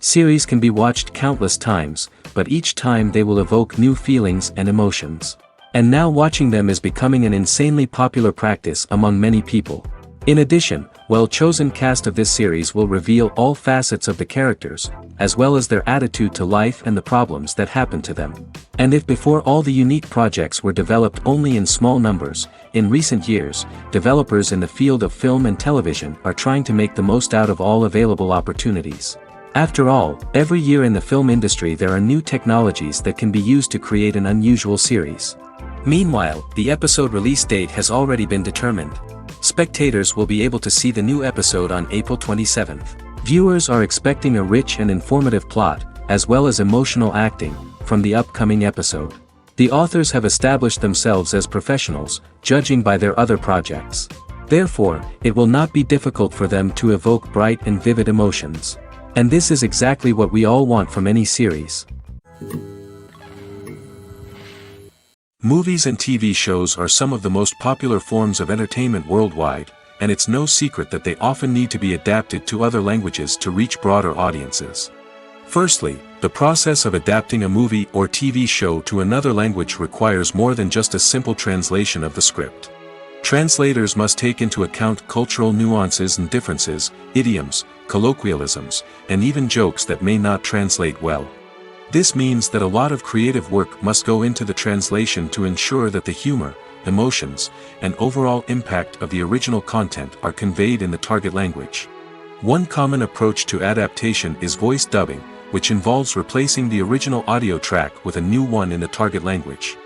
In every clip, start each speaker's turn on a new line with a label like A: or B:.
A: Series can be watched countless times, but each time they will evoke new feelings and emotions. And now watching them is becoming an insanely popular practice among many people. In addition, well-chosen cast of this series will reveal all facets of the characters, as well as their attitude to life and the problems that happen to them. And if before all the unique projects were developed only in small numbers, in recent years, developers in the field of film and television are trying to make the most out of all available opportunities. After all, every year in the film industry there are new technologies that can be used to create an unusual series. Meanwhile, the episode release date has already been determined. Spectators will be able to see the new episode on April 27th. Viewers are expecting a rich and informative plot, as well as emotional acting, from the upcoming episode. The authors have established themselves as professionals, judging by their other projects. Therefore, it will not be difficult for them to evoke bright and vivid emotions. And this is exactly what we all want from any series. Movies and TV shows are some of the most popular forms of entertainment worldwide, and it's no secret that they often need to be adapted to other languages to reach broader audiences. Firstly, the process of adapting a movie or TV show to another language requires more than just a simple translation of the script. Translators must take into account cultural nuances and differences, idioms, colloquialisms, and even jokes that may not translate well. This means that a lot of creative work must go into the translation to ensure that the humor, emotions, and overall impact of the original content are conveyed in the target language. One common approach to adaptation is voice dubbing, which involves replacing the original audio track with a new one in the target language.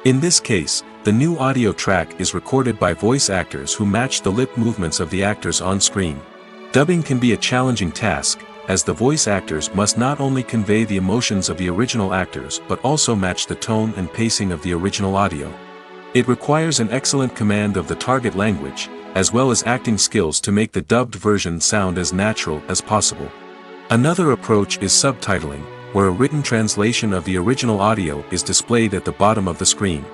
A: In this case, the new audio track is recorded by voice actors who match the lip movements of the actors on screen. Dubbing can be a challenging task, as the voice actors must not only convey the emotions of the original actors but also match the tone and pacing of the original audio. It requires an excellent command of the target language, as well as acting skills to make the dubbed version sound as natural as possible. Another approach is subtitling, where a written translation of the original audio is displayed at the bottom of the screen.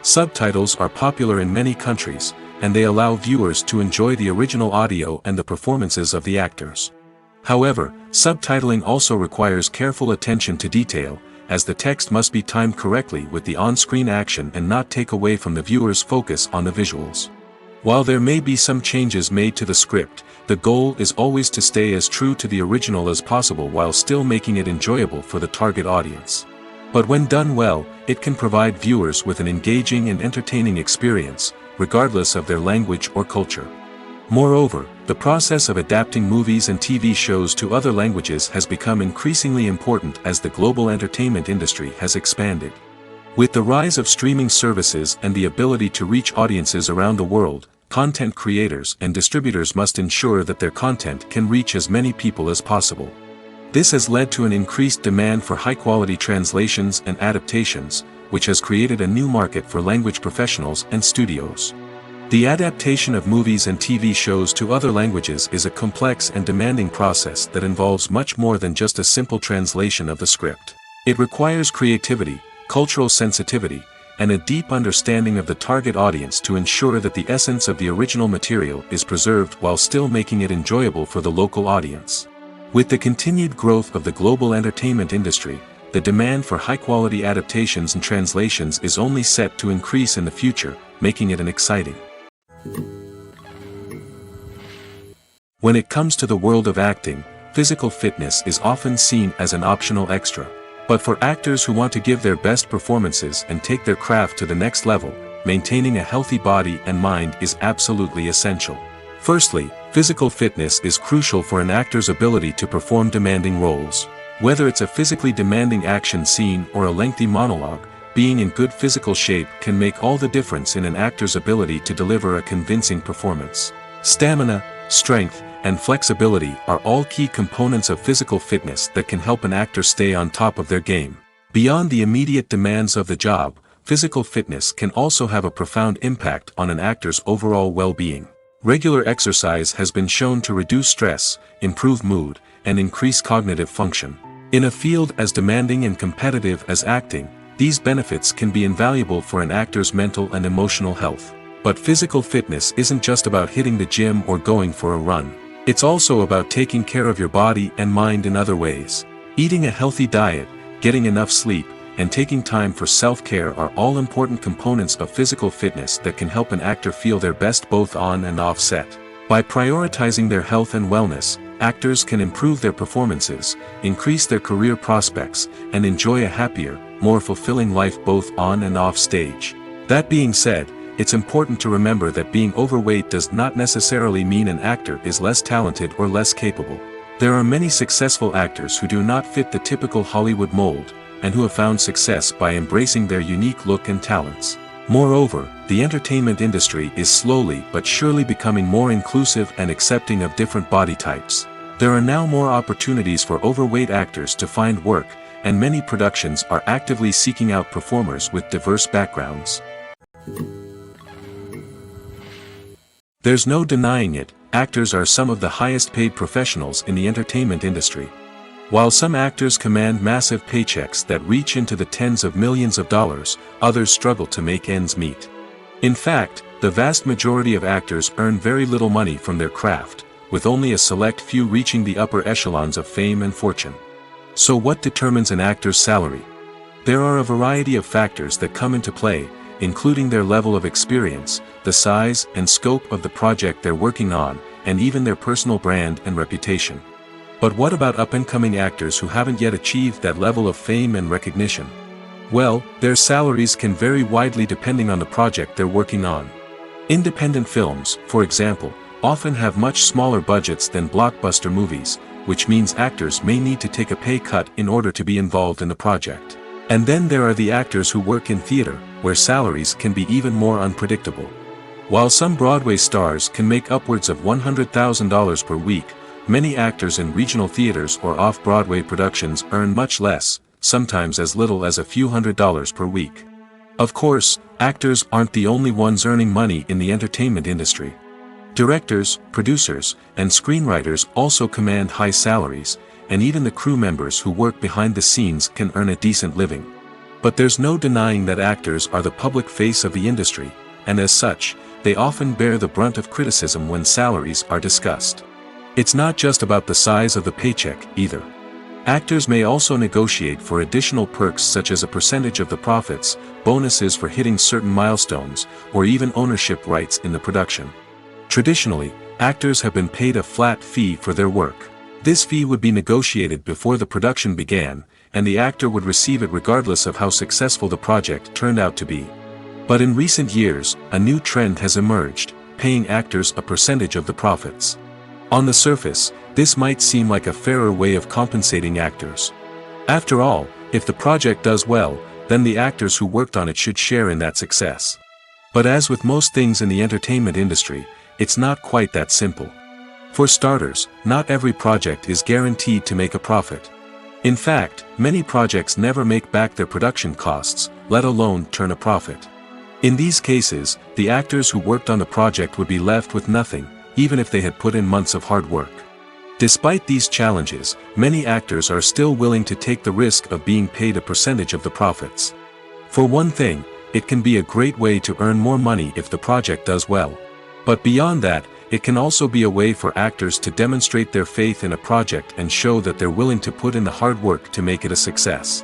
A: Subtitles are popular in many countries, and they allow viewers to enjoy the original audio and the performances of the actors. However, subtitling also requires careful attention to detail, as the text must be timed correctly with the on-screen action and not take away from the viewer's focus on the visuals. While there may be some changes made to the script, the goal is always to stay as true to the original as possible while still making it enjoyable for the target audience. But when done well, it can provide viewers with an engaging and entertaining experience, regardless of their language or culture. Moreover, the process of adapting movies and TV shows to other languages has become increasingly important as the global entertainment industry has expanded. With the rise of streaming services and the ability to reach audiences around the world, content creators and distributors must ensure that their content can reach as many people as possible. This has led to an increased demand for high-quality translations and adaptations, which has created a new market for language professionals and studios. The adaptation of movies and TV shows to other languages is a complex and demanding process that involves much more than just a simple translation of the script. It requires creativity, cultural sensitivity, and a deep understanding of the target audience to ensure that the essence of the original material is preserved while still making it enjoyable for the local audience. With the continued growth of the global entertainment industry, the demand for high-quality adaptations and translations is only set to increase in the future, making it exciting. When it comes to the world of acting, physical fitness is often seen as an optional extra. But for actors who want to give their best performances and take their craft to the next level, maintaining a healthy body and mind is absolutely essential. Firstly, physical fitness is crucial for an actor's ability to perform demanding roles. Whether it's a physically demanding action scene or a lengthy monologue, being in good physical shape can make all the difference in an actor's ability to deliver a convincing performance. Stamina, strength, and flexibility are all key components of physical fitness that can help an actor stay on top of their game. Beyond the immediate demands of the job, physical fitness can also have a profound impact on an actor's overall well-being. Regular exercise has been shown to reduce stress, improve mood, and increase cognitive function. In a field as demanding and competitive as acting, these benefits can be invaluable for an actor's mental and emotional health. But physical fitness isn't just about hitting the gym or going for a run. It's also about taking care of your body and mind in other ways. Eating a healthy diet, getting enough sleep, and taking time for self-care are all important components of physical fitness that can help an actor feel their best both on and off set. By prioritizing their health and wellness, actors can improve their performances, increase their career prospects, and enjoy a happier, more fulfilling life both on and off stage. That being said, it's important to remember that being overweight does not necessarily mean an actor is less talented or less capable. There are many successful actors who do not fit the typical Hollywood mold, and who have found success by embracing their unique look and talents. Moreover, the entertainment industry is slowly but surely becoming more inclusive and accepting of different body types. There are now more opportunities for overweight actors to find work, and many productions are actively seeking out performers with diverse backgrounds. There's no denying it, actors are some of the highest paid professionals in the entertainment industry. While some actors command massive paychecks that reach into the tens of millions of dollars, others struggle to make ends meet. In fact, the vast majority of actors earn very little money from their craft, with only a select few reaching the upper echelons of fame and fortune. So what determines an actor's salary? There are a variety of factors that come into play, including their level of experience, the size and scope of the project they're working on, and even their personal brand and reputation. But what about up-and-coming actors who haven't yet achieved that level of fame and recognition? Well, their salaries can vary widely depending on the project they're working on. Independent films, for example, often have much smaller budgets than blockbuster movies, which means actors may need to take a pay cut in order to be involved in the project. And then there are the actors who work in theater, where salaries can be even more unpredictable. While some Broadway stars can make upwards of $100,000 per week, many actors in regional theaters or off-Broadway productions earn much less, sometimes as little as a few $100s per week. Of course, actors aren't the only ones earning money in the entertainment industry. Directors, producers, and screenwriters also command high salaries, and even the crew members who work behind the scenes can earn a decent living. But there's no denying that actors are the public face of the industry, and as such, they often bear the brunt of criticism when salaries are discussed. It's not just about the size of the paycheck, either. Actors may also negotiate for additional perks such as a percentage of the profits, bonuses for hitting certain milestones, or even ownership rights in the production. Traditionally, actors have been paid a flat fee for their work. This fee would be negotiated before the production began, and the actor would receive it regardless of how successful the project turned out to be. But in recent years, a new trend has emerged, paying actors a percentage of the profits. On the surface, this might seem like a fairer way of compensating actors. After all, if the project does well, then the actors who worked on it should share in that success. But as with most things in the entertainment industry, it's not quite that simple. For starters, not every project is guaranteed to make a profit. In fact, many projects never make back their production costs, let alone turn a profit. In these cases, the actors who worked on the project would be left with nothing, even if they had put in months of hard work. Despite these challenges, many actors are still willing to take the risk of being paid a percentage of the profits. For one thing, it can be a great way to earn more money if the project does well. But beyond that, it can also be a way for actors to demonstrate their faith in a project and show that they're willing to put in the hard work to make it a success.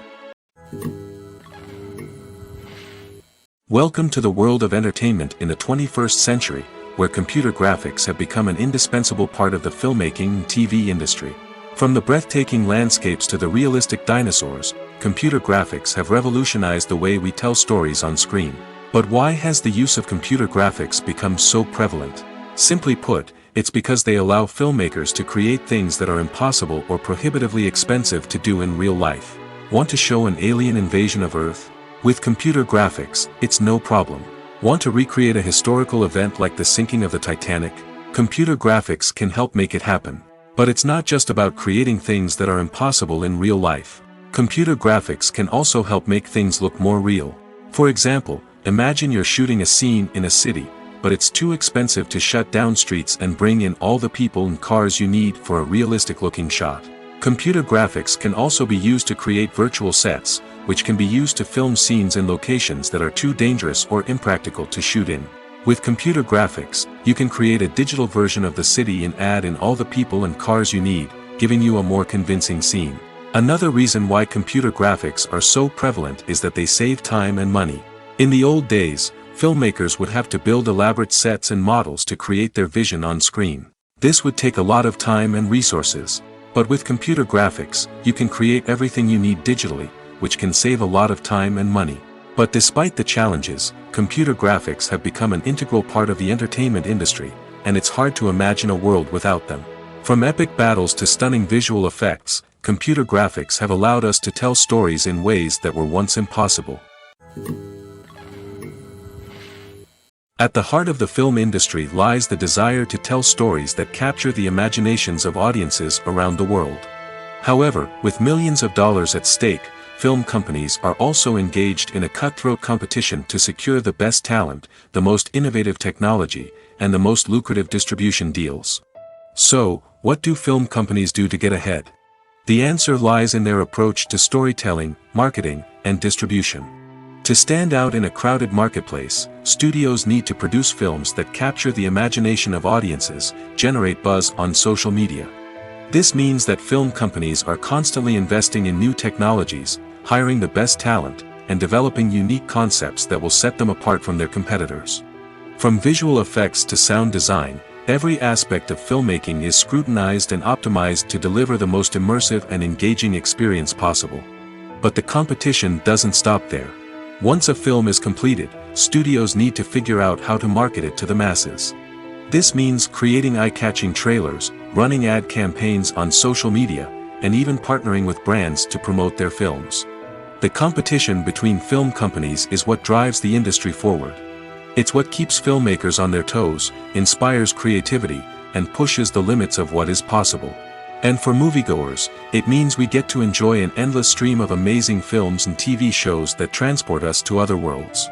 A: Welcome to the world of entertainment in the 21st century, where computer graphics have become an indispensable part of the filmmaking and TV industry. From the breathtaking landscapes to the realistic dinosaurs, computer graphics have revolutionized the way we tell stories on screen. But why has the use of computer graphics become so prevalent? Simply put, it's because they allow filmmakers to create things that are impossible or prohibitively expensive to do in real life. Want to show an alien invasion of Earth? With computer graphics, it's no problem. Want to recreate a historical event like the sinking of the Titanic? Computer graphics can help make it happen. But it's not just about creating things that are impossible in real life. Computer graphics can also help make things look more real. For example, imagine you're shooting a scene in a city, but it's too expensive to shut down streets and bring in all the people and cars you need for a realistic-looking shot. Computer graphics can also be used to create virtual sets, which can be used to film scenes in locations that are too dangerous or impractical to shoot in. With computer graphics, you can create a digital version of the city and add in all the people and cars you need, giving you a more convincing scene. Another reason why computer graphics are so prevalent is that they save time and money. In the old days, filmmakers would have to build elaborate sets and models to create their vision on screen. This would take a lot of time and resources. But with computer graphics, you can create everything you need digitally, which can save a lot of time and money. But despite the challenges, computer graphics have become an integral part of the entertainment industry, and it's hard to imagine a world without them. From epic battles to stunning visual effects, computer graphics have allowed us to tell stories in ways that were once impossible. At the heart of the film industry lies the desire to tell stories that capture the imaginations of audiences around the world. However, with millions of dollars at stake, film companies are also engaged in a cutthroat competition to secure the best talent, the most innovative technology, and the most lucrative distribution deals. So, what do film companies do to get ahead? The answer lies in their approach to storytelling, marketing, and distribution. To stand out in a crowded marketplace, studios need to produce films that capture the imagination of audiences, generate buzz on social media. This means that film companies are constantly investing in new technologies, hiring the best talent, and developing unique concepts that will set them apart from their competitors. From visual effects to sound design, every aspect of filmmaking is scrutinized and optimized to deliver the most immersive and engaging experience possible. But the competition doesn't stop there. Once a film is completed, studios need to figure out how to market it to the masses. This means creating eye-catching trailers, running ad campaigns on social media, and even partnering with brands to promote their films. The competition between film companies is what drives the industry forward. It's what keeps filmmakers on their toes, inspires creativity, and pushes the limits of what is possible. And for moviegoers, it means we get to enjoy an endless stream of amazing films and TV shows that transport us to other worlds.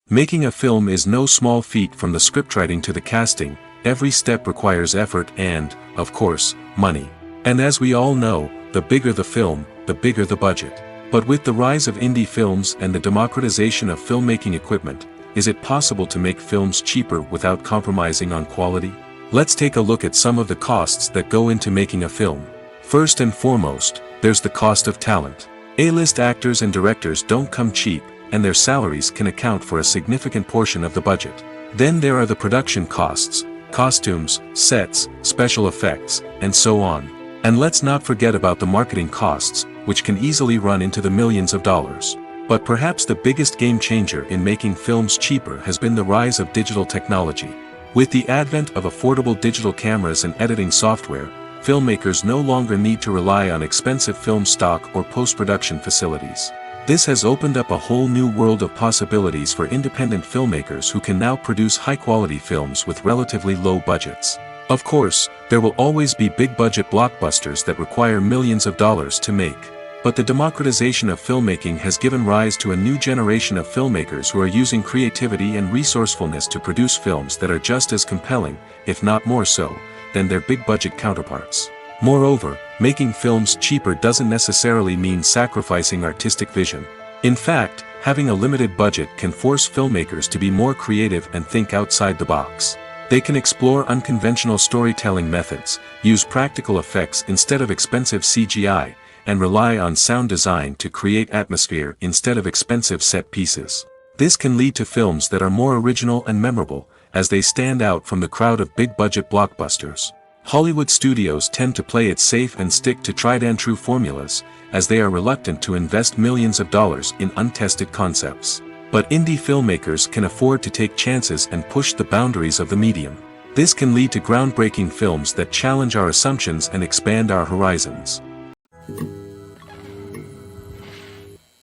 A: Making a film is no small feat. From the scriptwriting to the casting, every step requires effort and, of course, money. And as we all know, the bigger the film, the bigger the budget. But with the rise of indie films and the democratization of filmmaking equipment, is it possible to make films cheaper without compromising on quality? Let's take a look at some of the costs that go into making a film. First and foremost, there's the cost of talent. A-list actors and directors don't come cheap, and their salaries can account for a significant portion of the budget. Then there are the production costs, costumes, sets, special effects, and so on. And let's not forget about the marketing costs, which can easily run into the millions of dollars. But perhaps the biggest game changer in making films cheaper has been the rise of digital technology. With the advent of affordable digital cameras and editing software, filmmakers no longer need to rely on expensive film stock or post-production facilities. This has opened up a whole new world of possibilities for independent filmmakers who can now produce high-quality films with relatively low budgets. Of course, there will always be big-budget blockbusters that require millions of dollars to make. But the democratization of filmmaking has given rise to a new generation of filmmakers who are using creativity and resourcefulness to produce films that are just as compelling, if not more so, than their big-budget counterparts. Moreover, making films cheaper doesn't necessarily mean sacrificing artistic vision. In fact, having a limited budget can force filmmakers to be more creative and think outside the box. They can explore unconventional storytelling methods, use practical effects instead of expensive CGI, and rely on sound design to create atmosphere instead of expensive set pieces. This can lead to films that are more original and memorable, as they stand out from the crowd of big-budget blockbusters. Hollywood studios tend to play it safe and stick to tried-and-true formulas, as they are reluctant to invest millions of dollars in untested concepts. But indie filmmakers can afford to take chances and push the boundaries of the medium. This can lead to groundbreaking films that challenge our assumptions and expand our horizons.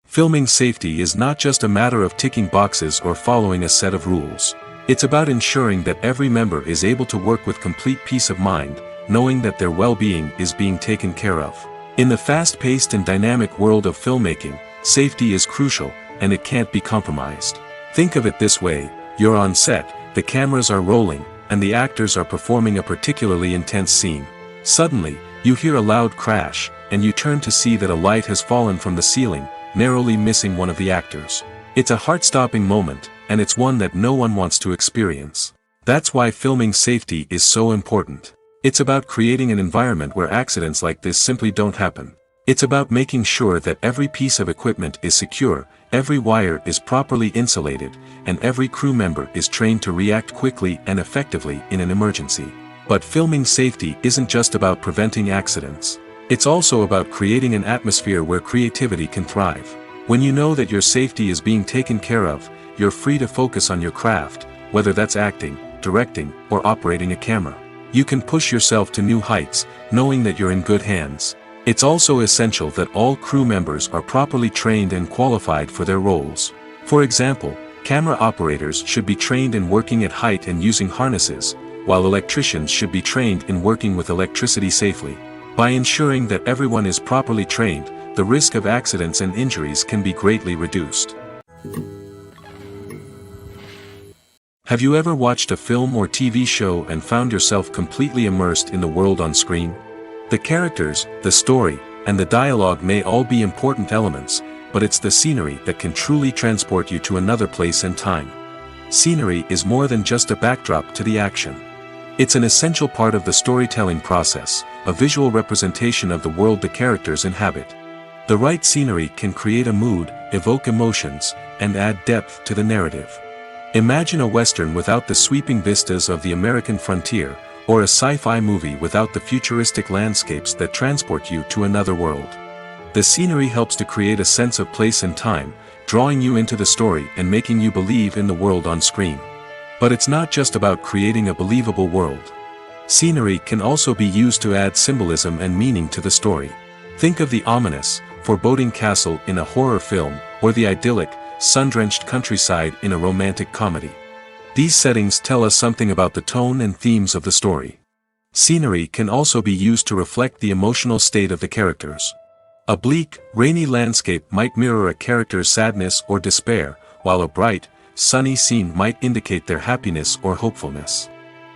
A: Filming safety is not just a matter of ticking boxes or following a set of rules. It's about ensuring that every member is able to work with complete peace of mind, knowing that their well-being is being taken care of. In the fast-paced and dynamic world of filmmaking, safety is crucial, and it can't be compromised. Think of it this way: you're on set, the cameras are rolling, and the actors are performing a particularly intense scene. Suddenly, you hear a loud crash, and you turn to see that a light has fallen from the ceiling, narrowly missing one of the actors. It's a heart-stopping moment, and it's one that no one wants to experience. That's why filming safety is so important. It's about creating an environment where accidents like this simply don't happen. It's about making sure that every piece of equipment is secure, every wire is properly insulated, and every crew member is trained to react quickly and effectively in an emergency. But filming safety isn't just about preventing accidents. It's also about creating an atmosphere where creativity can thrive. When you know that your safety is being taken care of, you're free to focus on your craft, whether that's acting, directing, or operating a camera. You can push yourself to new heights, knowing that you're in good hands. It's also essential that all crew members are properly trained and qualified for their roles. For example, camera operators should be trained in working at height and using harnesses, while electricians should be trained in working with electricity safely. By ensuring that everyone is properly trained, the risk of accidents and injuries can be greatly reduced. Have you ever watched a film or TV show and found yourself completely immersed in the world on screen? The characters, the story, and the dialogue may all be important elements, but it's the scenery that can truly transport you to another place and time. Scenery is more than just a backdrop to the action. It's an essential part of the storytelling process, a visual representation of the world the characters inhabit. The right scenery can create a mood, evoke emotions, and add depth to the narrative. Imagine a Western without the sweeping vistas of the American frontier, or a sci-fi movie without the futuristic landscapes that transport you to another world. The scenery helps to create a sense of place and time, drawing you into the story and making you believe in the world on screen. But it's not just about creating a believable world. Scenery can also be used to add symbolism and meaning to the story. Think of the ominous, foreboding castle in a horror film, or the idyllic, sun-drenched countryside in a romantic comedy. These settings tell us something about the tone and themes of the story. Scenery can also be used to reflect the emotional state of the characters. A bleak, rainy landscape might mirror a character's sadness or despair, while a bright, sunny scene might indicate their happiness or hopefulness.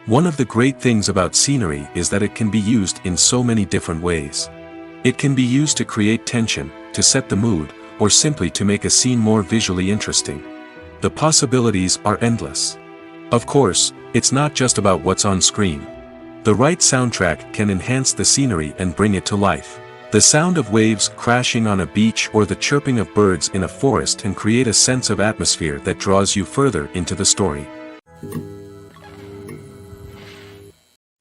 A: One of the great things about scenery is that it can be used in so many different ways. It can be used to create tension, to set the mood, or simply to make a scene more visually interesting. The possibilities are endless. Of course, it's not just about what's on screen. The right soundtrack can enhance the scenery and bring it to life. The sound of waves crashing on a beach or the chirping of birds in a forest can create a sense of atmosphere that draws you further into the story.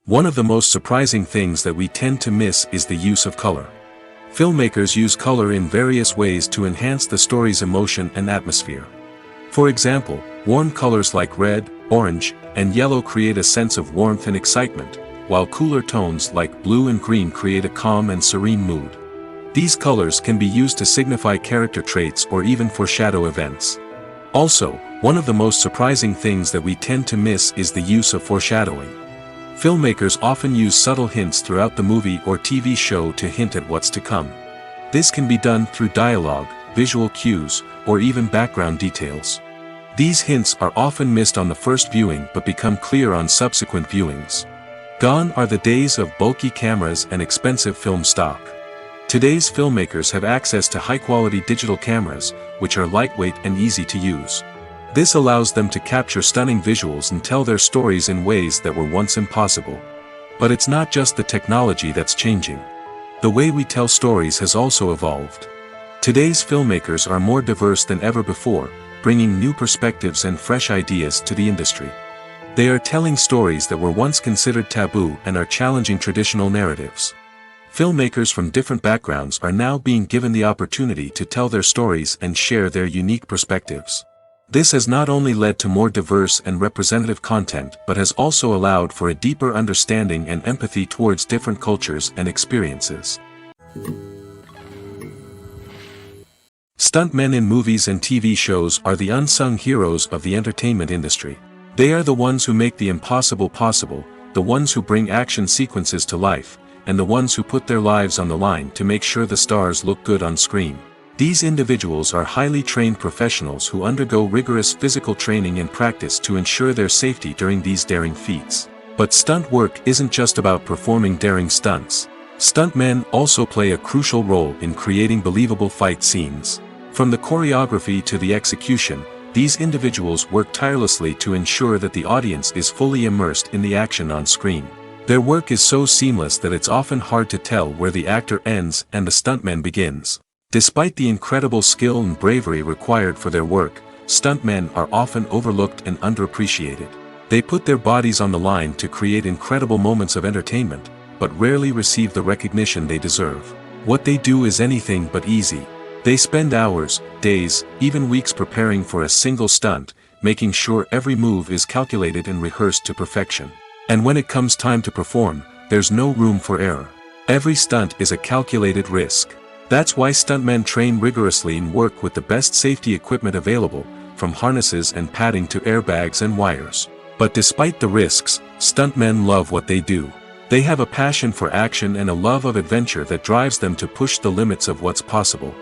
A: One of the most surprising things that we tend to miss is the use of color. Filmmakers use color in various ways to enhance the story's emotion and atmosphere. For example, warm colors like red, orange, and yellow create a sense of warmth and excitement, while cooler tones like blue and green create a calm and serene mood. These colors can be used to signify character traits or even foreshadow events. Also, one of the most surprising things that we tend to miss is the use of foreshadowing. Filmmakers often use subtle hints throughout the movie or TV show to hint at what's to come. This can be done through dialogue, visual cues, or even background details. These hints are often missed on the first viewing but become clear on subsequent viewings. Gone are the days of bulky cameras and expensive film stock. Today's filmmakers have access to high-quality digital cameras, which are lightweight and easy to use. This allows them to capture stunning visuals and tell their stories in ways that were once impossible. But it's not just the technology that's changing. The way we tell stories has also evolved. Today's filmmakers are more diverse than ever before, bringing new perspectives and fresh ideas to the industry. They are telling stories that were once considered taboo and are challenging traditional narratives. Filmmakers from different backgrounds are now being given the opportunity to tell their stories and share their unique perspectives. This has not only led to more diverse and representative content but has also allowed for a deeper understanding and empathy towards different cultures and experiences. Stuntmen in movies and TV shows are the unsung heroes of the entertainment industry. They are the ones who make the impossible possible, the ones who bring action sequences to life, and the ones who put their lives on the line to make sure the stars look good on screen. These individuals are highly trained professionals who undergo rigorous physical training and practice to ensure their safety during these daring feats. But stunt work isn't just about performing daring stunts. Stuntmen also play a crucial role in creating believable fight scenes. From the choreography to the execution, these individuals work tirelessly to ensure that the audience is fully immersed in the action on screen. Their work is so seamless that it's often hard to tell where the actor ends and the stuntman begins. Despite the incredible skill and bravery required for their work, stuntmen are often overlooked and underappreciated. They put their bodies on the line to create incredible moments of entertainment, but rarely receive the recognition they deserve. What they do is anything but easy. They spend hours, days, even weeks preparing for a single stunt, making sure every move is calculated and rehearsed to perfection. And when it comes time to perform, there's no room for error. Every stunt is a calculated risk. That's why stuntmen train rigorously and work with the best safety equipment available, from harnesses and padding to airbags and wires. But despite the risks, stuntmen love what they do. They have a passion for action and a love of adventure that drives them to push the limits of what's possible.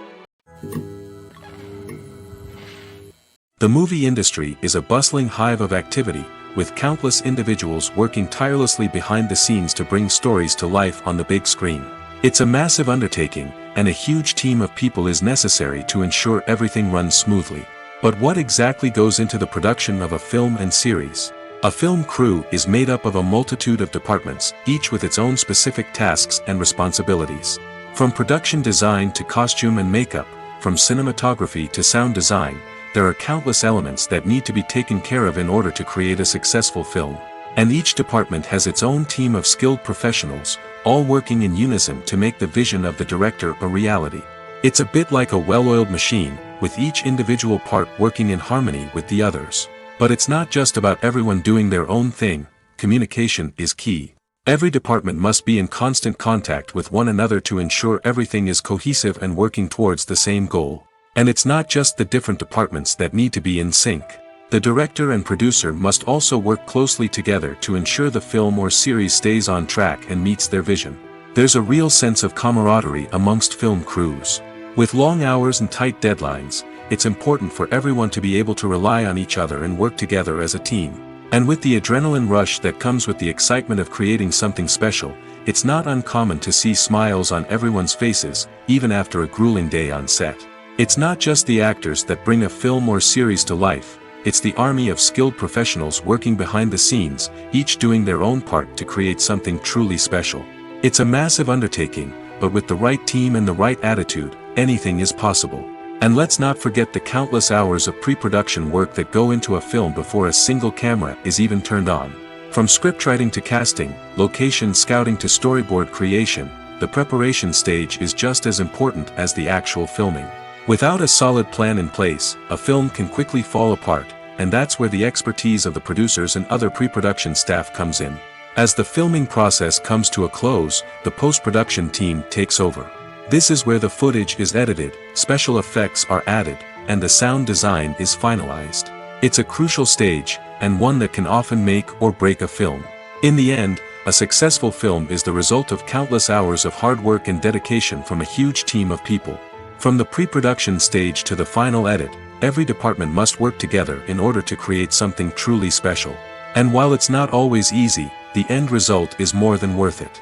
A: The movie industry is a bustling hive of activity, with countless individuals working tirelessly behind the scenes to bring stories to life on the big screen. It's a massive undertaking, and a huge team of people is necessary to ensure everything runs smoothly. But what exactly goes into the production of a film and series? A film crew is made up of a multitude of departments, each with its own specific tasks and responsibilities. From production design to costume and makeup, from cinematography to sound design, there are countless elements that need to be taken care of in order to create a successful film. And each department has its own team of skilled professionals, all working in unison to make the vision of the director a reality. It's a bit like a well-oiled machine, with each individual part working in harmony with the others. But it's not just about everyone doing their own thing. Communication is key. Every department must be in constant contact with one another to ensure everything is cohesive and working towards the same goal. And it's not just the different departments that need to be in sync. The director and producer must also work closely together to ensure the film or series stays on track and meets their vision. There's a real sense of camaraderie amongst film crews. With long hours and tight deadlines, it's important for everyone to be able to rely on each other and work together as a team. And with the adrenaline rush that comes with the excitement of creating something special, it's not uncommon to see smiles on everyone's faces, even after a grueling day on set. It's not just the actors that bring a film or series to life, it's the army of skilled professionals working behind the scenes, each doing their own part to create something truly special. It's a massive undertaking, but with the right team and the right attitude, anything is possible. And let's not forget the countless hours of pre-production work that go into a film before a single camera is even turned on. From scriptwriting to casting, location scouting to storyboard creation, the preparation stage is just as important as the actual filming. Without a solid plan in place, a film can quickly fall apart, and that's where the expertise of the producers and other pre-production staff comes in. As the filming process comes to a close, the post-production team takes over. This is where the footage is edited, special effects are added, and the sound design is finalized. It's a crucial stage, and one that can often make or break a film. In the end, a successful film is the result of countless hours of hard work and dedication from a huge team of people. From the pre-production stage to the final edit, every department must work together in order to create something truly special. And while it's not always easy, the end result is more than worth it.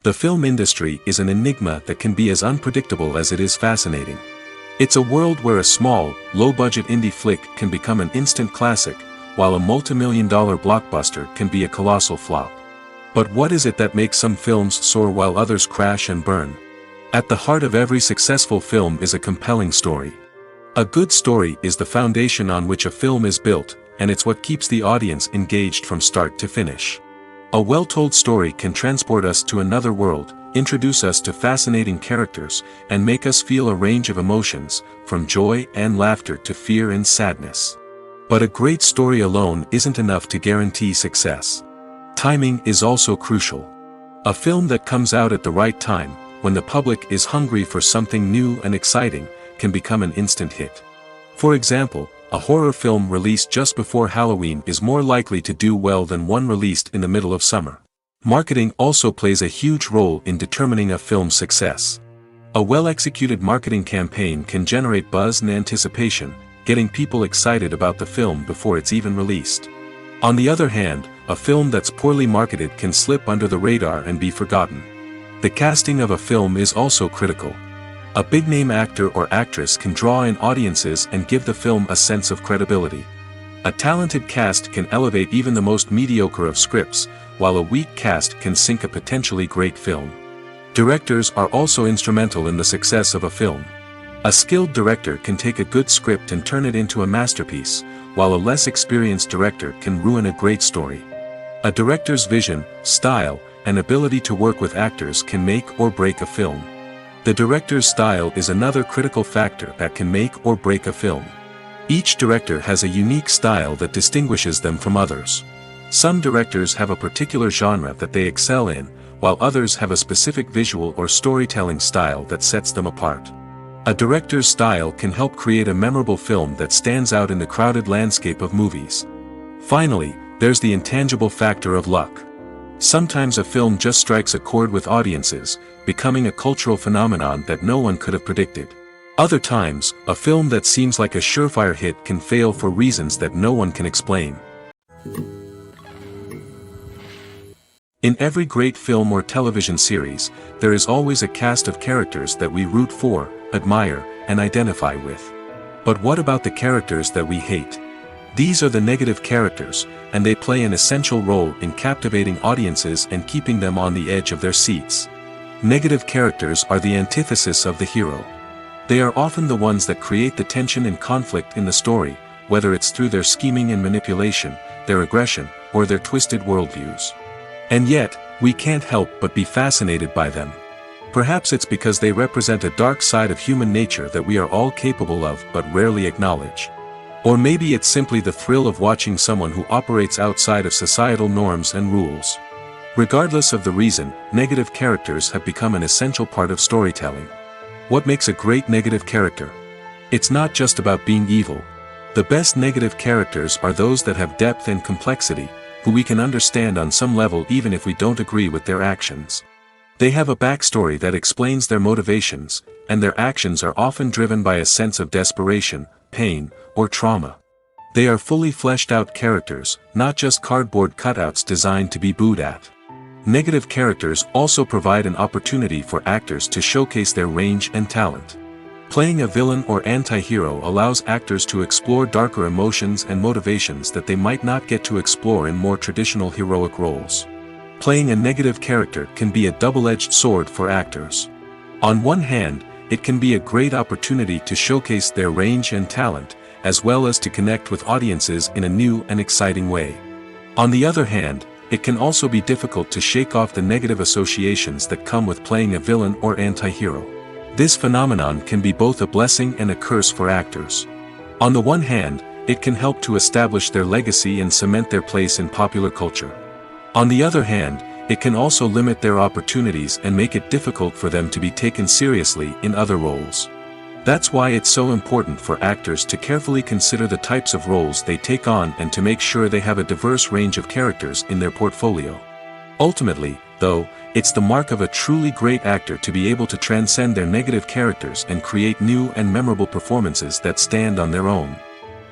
A: The film industry is an enigma that can be as unpredictable as it is fascinating. It's a world where a small, low-budget indie flick can become an instant classic, while a multi-million-dollar blockbuster can be a colossal flop. But what is it that makes some films soar while others crash and burn? At the heart of every successful film is a compelling story. A good story is the foundation on which a film is built, and it's what keeps the audience engaged from start to finish. A well-told story can transport us to another world, introduce us to fascinating characters, and make us feel a range of emotions, from joy and laughter to fear and sadness. But a great story alone isn't enough to guarantee success. Timing is also crucial. A film that comes out at the right time, when the public is hungry for something new and exciting, can become an instant hit. For example, a horror film released just before Halloween is more likely to do well than one released in the middle of summer. Marketing also plays a huge role in determining a film's success. A well-executed marketing campaign can generate buzz and anticipation, getting people excited about the film before it's even released. On the other hand, a film that's poorly marketed can slip under the radar and be forgotten. The casting of a film is also critical. A big-name actor or actress can draw in audiences and give the film a sense of credibility. A talented cast can elevate even the most mediocre of scripts, while a weak cast can sink a potentially great film. Directors are also instrumental in the success of a film. A skilled director can take a good script and turn it into a masterpiece, while a less experienced director can ruin a great story. A director's vision, style, and ability to work with actors can make or break a film. The director's style is another critical factor that can make or break a film. Each director has a unique style that distinguishes them from others. Some directors have a particular genre that they excel in, while others have a specific visual or storytelling style that sets them apart. A director's style can help create a memorable film that stands out in the crowded landscape of movies. Finally, there's the intangible factor of luck. Sometimes a film just strikes a chord with audiences, becoming a cultural phenomenon that no one could have predicted. Other times, a film that seems like a surefire hit can fail for reasons that no one can explain. In every great film or television series, there is always a cast of characters that we root for, admire, and identify with. But what about the characters that we hate? These are the negative characters, and they play an essential role in captivating audiences and keeping them on the edge of their seats. Negative characters are the antithesis of the hero. They are often the ones that create the tension and conflict in the story, whether it's through their scheming and manipulation, their aggression, or their twisted worldviews. And yet, we can't help but be fascinated by them. Perhaps it's because they represent a dark side of human nature that we are all capable of but rarely acknowledge. Or maybe it's simply the thrill of watching someone who operates outside of societal norms and rules. Regardless of the reason, negative characters have become an essential part of storytelling. What makes a great negative character? It's not just about being evil. The best negative characters are those that have depth and complexity, who we can understand on some level even if we don't agree with their actions. They have a backstory that explains their motivations, and their actions are often driven by a sense of desperation, pain, or trauma. They are fully fleshed out characters, not just cardboard cutouts designed to be booed at. Negative characters also provide an opportunity for actors to showcase their range and talent. Playing a villain or anti-hero allows actors to explore darker emotions and motivations that they might not get to explore in more traditional heroic roles. Playing a negative character can be a double-edged sword for actors. On one hand, it can be a great opportunity to showcase their range and talent, as well as to connect with audiences in a new and exciting way. On the other hand, it can also be difficult to shake off the negative associations that come with playing a villain or anti-hero. This phenomenon can be both a blessing and a curse for actors. On the one hand, it can help to establish their legacy and cement their place in popular culture. On the other hand, it can also limit their opportunities and make it difficult for them to be taken seriously in other roles. That's why it's so important for actors to carefully consider the types of roles they take on and to make sure they have a diverse range of characters in their portfolio. Ultimately, though, it's the mark of a truly great actor to be able to transcend their negative characters and create new and memorable performances that stand on their own.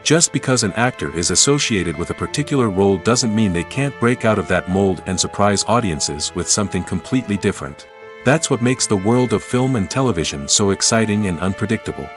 A: Just because an actor is associated with a particular role doesn't mean they can't break out of that mold and surprise audiences with something completely different. That's what makes the world of film and television so exciting and unpredictable.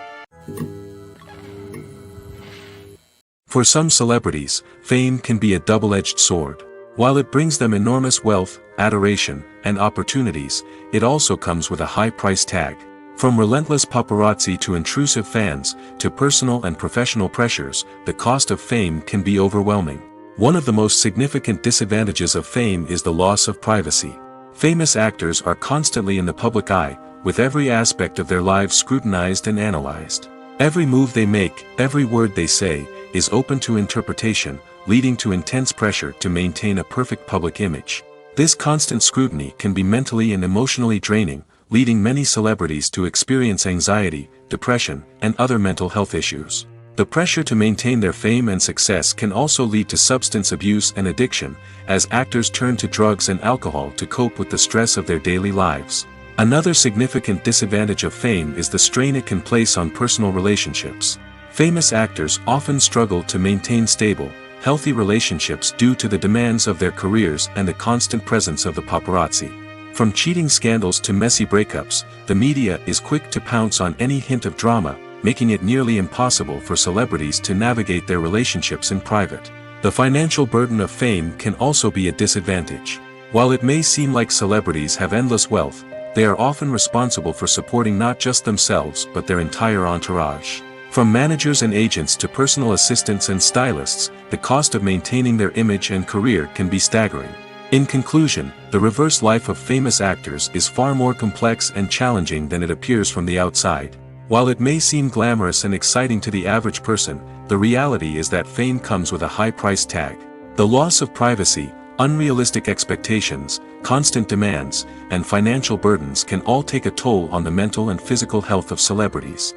A: For some celebrities, fame can be a double-edged sword. While it brings them enormous wealth, adoration, and opportunities, it also comes with a high price tag. From relentless paparazzi to intrusive fans, to personal and professional pressures, the cost of fame can be overwhelming. One of the most significant disadvantages of fame is the loss of privacy. Famous actors are constantly in the public eye, with every aspect of their lives scrutinized and analyzed. Every move they make, every word they say, is open to interpretation, leading to intense pressure to maintain a perfect public image. This constant scrutiny can be mentally and emotionally draining, leading many celebrities to experience anxiety, depression, and other mental health issues. The pressure to maintain their fame and success can also lead to substance abuse and addiction, as actors turn to drugs and alcohol to cope with the stress of their daily lives. Another significant disadvantage of fame is the strain it can place on personal relationships. Famous actors often struggle to maintain stable, healthy relationships due to the demands of their careers and the constant presence of the paparazzi. From cheating scandals to messy breakups, the media is quick to pounce on any hint of drama, making it nearly impossible for celebrities to navigate their relationships in private. The financial burden of fame can also be a disadvantage. While it may seem like celebrities have endless wealth, they are often responsible for supporting not just themselves but their entire entourage. From managers and agents to personal assistants and stylists, the cost of maintaining their image and career can be staggering. In conclusion, the reverse life of famous actors is far more complex and challenging than it appears from the outside. While it may seem glamorous and exciting to the average person, the reality is that fame comes with a high price tag. The loss of privacy, unrealistic expectations, constant demands, and financial burdens can all take a toll on the mental and physical health of celebrities.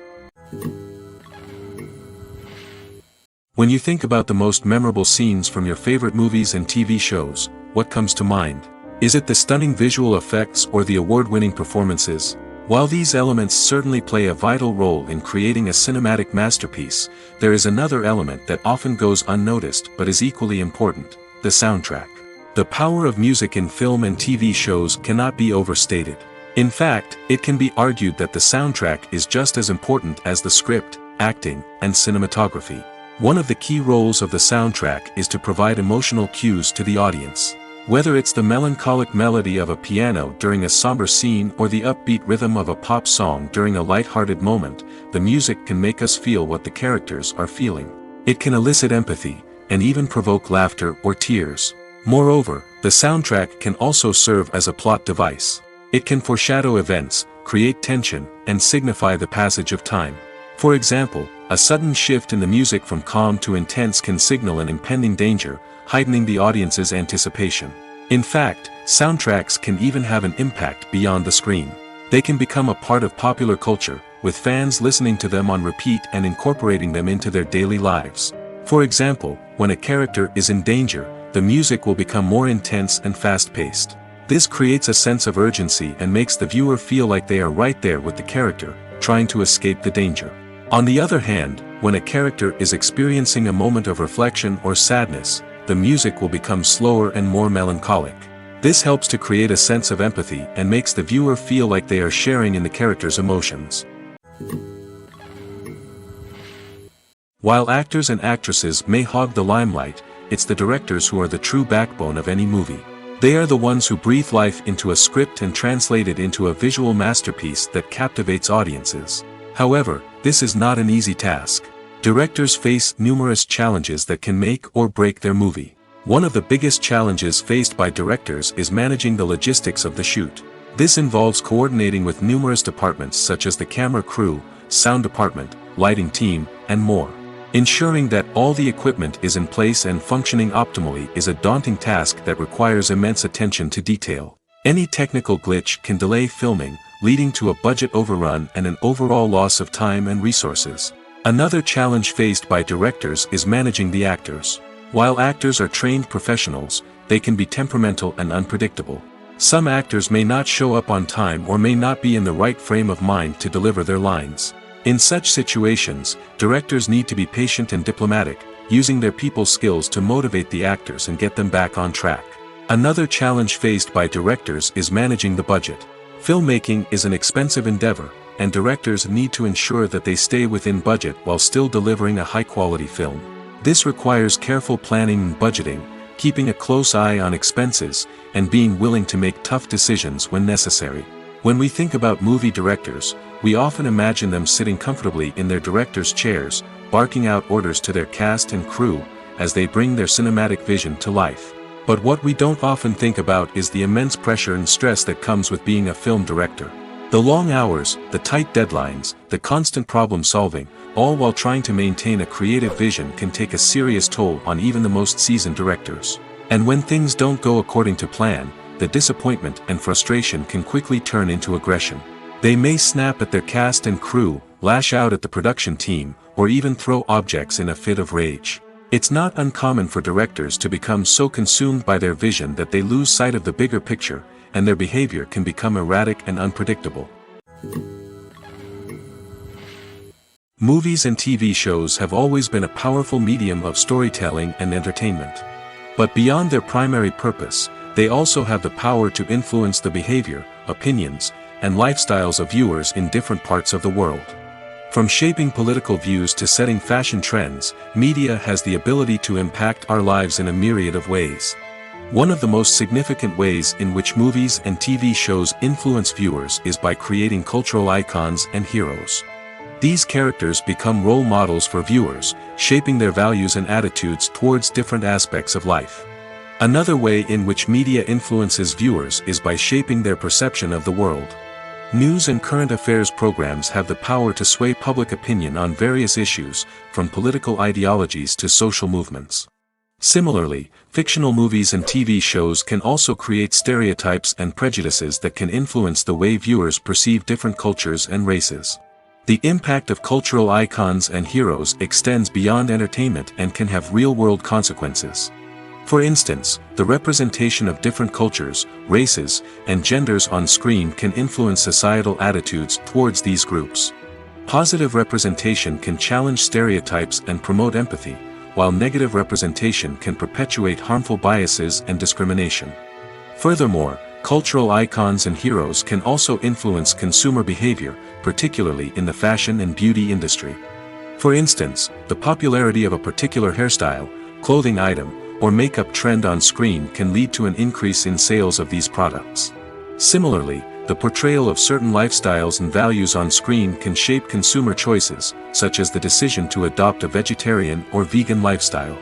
A: When you think about the most memorable scenes from your favorite movies and TV shows, what comes to mind? Is it the stunning visual effects or the award-winning performances? While these elements certainly play a vital role in creating a cinematic masterpiece, there is another element that often goes unnoticed but is equally important: the soundtrack. The power of music in film and TV shows cannot be overstated. In fact, it can be argued that the soundtrack is just as important as the script, acting, and cinematography. One of the key roles of the soundtrack is to provide emotional cues to the audience. Whether it's the melancholic melody of a piano during a somber scene or the upbeat rhythm of a pop song during a light-hearted moment, the music can make us feel what the characters are feeling. It can elicit empathy, and even provoke laughter or tears. Moreover, the soundtrack can also serve as a plot device. It can foreshadow events, create tension, and signify the passage of time. For example, a sudden shift in the music from calm to intense can signal an impending danger, heightening the audience's anticipation. In fact, soundtracks can even have an impact beyond the screen. They can become a part of popular culture, with fans listening to them on repeat and incorporating them into their daily lives. For example, when a character is in danger, the music will become more intense and fast-paced. This creates a sense of urgency and makes the viewer feel like they are right there with the character, trying to escape the danger. On the other hand, when a character is experiencing a moment of reflection or sadness, the music will become slower and more melancholic. This helps to create a sense of empathy and makes the viewer feel like they are sharing in the character's emotions. While actors and actresses may hog the limelight, it's the directors who are the true backbone of any movie. They are the ones who breathe life into a script and translate it into a visual masterpiece that captivates audiences. However, this is not an easy task. Directors face numerous challenges that can make or break their movie. One of the biggest challenges faced by directors is managing the logistics of the shoot. This involves coordinating with numerous departments such as the camera crew, sound department, lighting team, and more. Ensuring that all the equipment is in place and functioning optimally is a daunting task that requires immense attention to detail. Any technical glitch can delay filming, leading to a budget overrun and an overall loss of time and resources. Another challenge faced by directors is managing the actors. While actors are trained professionals, they can be temperamental and unpredictable. Some actors may not show up on time or may not be in the right frame of mind to deliver their lines. In such situations, directors need to be patient and diplomatic, using their people skills to motivate the actors and get them back on track. Another challenge faced by directors is managing the budget. Filmmaking is an expensive endeavor, and directors need to ensure that they stay within budget while still delivering a high-quality film. This requires careful planning and budgeting, keeping a close eye on expenses, and being willing to make tough decisions when necessary. When we think about movie directors, we often imagine them sitting comfortably in their director's chairs, barking out orders to their cast and crew, as they bring their cinematic vision to life. But what we don't often think about is the immense pressure and stress that comes with being a film director. The long hours, the tight deadlines, the constant problem-solving, all while trying to maintain a creative vision can take a serious toll on even the most seasoned directors. And when things don't go according to plan, the disappointment and frustration can quickly turn into aggression. They may snap at their cast and crew, lash out at the production team, or even throw objects in a fit of rage. It's not uncommon for directors to become so consumed by their vision that they lose sight of the bigger picture, and their behavior can become erratic and unpredictable. Movies and TV shows have always been a powerful medium of storytelling and entertainment. But beyond their primary purpose, They also have the power to influence the behavior, opinions, and lifestyles of viewers in different parts of the world. From shaping political views to setting fashion trends, media has the ability to impact our lives in a myriad of ways. One of the most significant ways in which movies and TV shows influence viewers is by creating cultural icons and heroes. These characters become role models for viewers, shaping their values and attitudes towards different aspects of life. Another way in which media influences viewers is by shaping their perception of the world. News and current affairs programs have the power to sway public opinion on various issues, from political ideologies to social movements. Similarly, fictional movies and TV shows can also create stereotypes and prejudices that can influence the way viewers perceive different cultures and races. The impact of cultural icons and heroes extends beyond entertainment and can have real-world consequences. For instance, the representation of different cultures, races, and genders on screen can influence societal attitudes towards these groups. Positive representation can challenge stereotypes and promote empathy, while negative representation can perpetuate harmful biases and discrimination. Furthermore, cultural icons and heroes can also influence consumer behavior, particularly in the fashion and beauty industry. For instance, the popularity of a particular hairstyle, clothing item, or makeup trend on screen can lead to an increase in sales of these products. Similarly, the portrayal of certain lifestyles and values on screen can shape consumer choices, such as the decision to adopt a vegetarian or vegan lifestyle.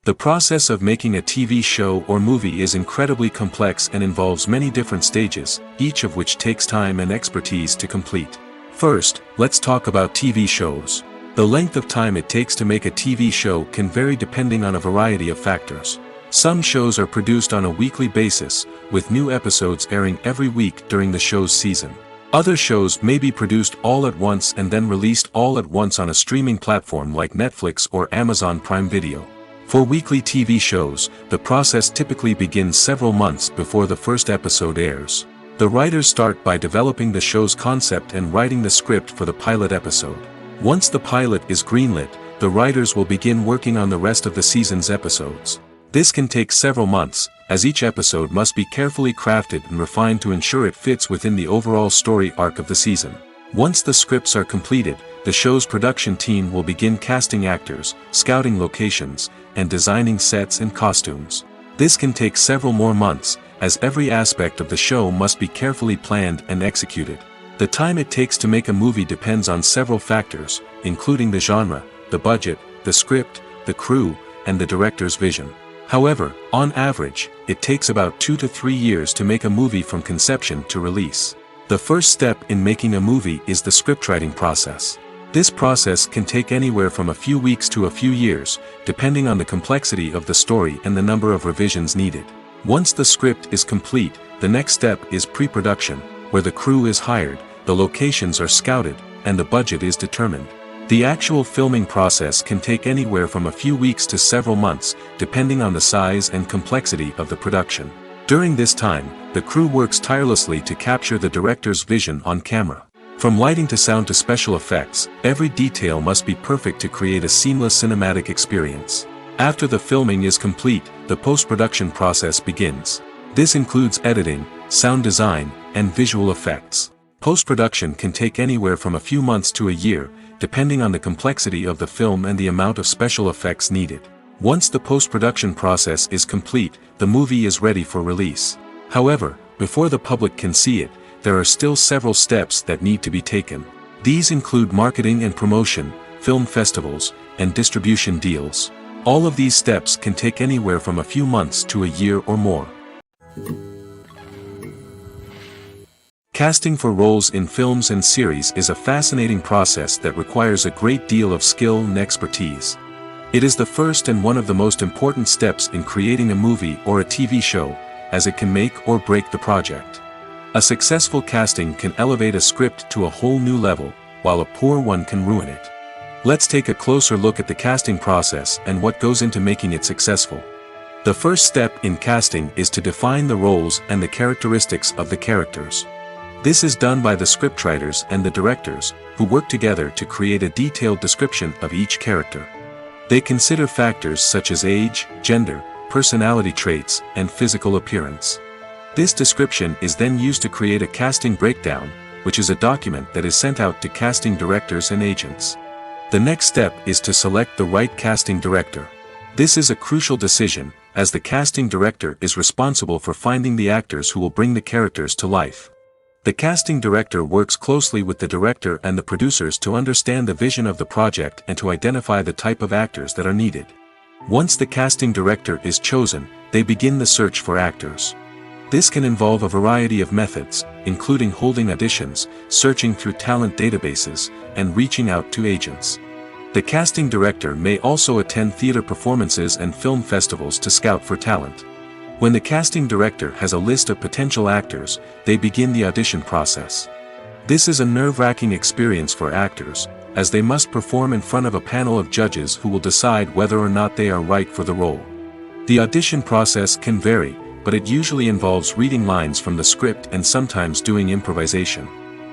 A: The process of making a TV show or movie is incredibly complex and involves many different stages, each of which takes time and expertise to complete. First, let's talk about TV shows. The length of time it takes to make a TV show can vary depending on a variety of factors. Some shows are produced on a weekly basis, with new episodes airing every week during the show's season. Other shows may be produced all at once and then released all at once on a streaming platform like Netflix or Amazon Prime Video. For weekly TV shows, the process typically begins several months before the first episode airs. The writers start by developing the show's concept and writing the script for the pilot episode. Once the pilot is greenlit, the writers will begin working on the rest of the season's episodes. This can take several months, as each episode must be carefully crafted and refined to ensure it fits within the overall story arc of the season. Once the scripts are completed, the show's production team will begin casting actors, scouting locations, and designing sets and costumes. This can take several more months, as every aspect of the show must be carefully planned and executed. The time it takes to make a movie depends on several factors, including the genre, the budget, the script, the crew, and the director's vision. However, on average, it takes about 2 to 3 years to make a movie from conception to release. The first step in making a movie is the scriptwriting process. This process can take anywhere from a few weeks to a few years, depending on the complexity of the story and the number of revisions needed. Once the script is complete, the next step is pre-production, where the crew is hired, the locations are scouted, and the budget is determined. The actual filming process can take anywhere from a few weeks to several months, depending on the size and complexity of the production. During this time, the crew works tirelessly to capture the director's vision on camera. From lighting to sound to special effects, every detail must be perfect to create a seamless cinematic experience. After the filming is complete, the post-production process begins. This includes editing, sound design, and visual effects. Post-production can take anywhere from a few months to a year, depending on the complexity of the film and the amount of special effects needed. Once the post-production process is complete, the movie is ready for release. However, before the public can see it, there are still several steps that need to be taken. These include marketing and promotion, film festivals, and distribution deals. All of these steps can take anywhere from a few months to a year or more. Casting for roles in films and series is a fascinating process that requires a great deal of skill and expertise. It is the first and one of the most important steps in creating a movie or a TV show, as it can make or break the project. A successful casting can elevate a script to a whole new level, while a poor one can ruin it. Let's take a closer look at the casting process and what goes into making it successful. The first step in casting is to define the roles and the characteristics of the characters. This is done by the scriptwriters and the directors, who work together to create a detailed description of each character. They consider factors such as age, gender, personality traits, and physical appearance. This description is then used to create a casting breakdown, which is a document that is sent out to casting directors and agents. The next step is to select the right casting director. This is a crucial decision, as the casting director is responsible for finding the actors who will bring the characters to life. The casting director works closely with the director and the producers to understand the vision of the project and to identify the type of actors that are needed. Once the casting director is chosen, they begin the search for actors. This can involve a variety of methods, including holding auditions, searching through talent databases, and reaching out to agents. The casting director may also attend theater performances and film festivals to scout for talent. When the casting director has a list of potential actors, they begin the audition process. This is a nerve-wracking experience for actors, as they must perform in front of a panel of judges who will decide whether or not they are right for the role. The audition process can vary, but it usually involves reading lines from the script and sometimes doing improvisation.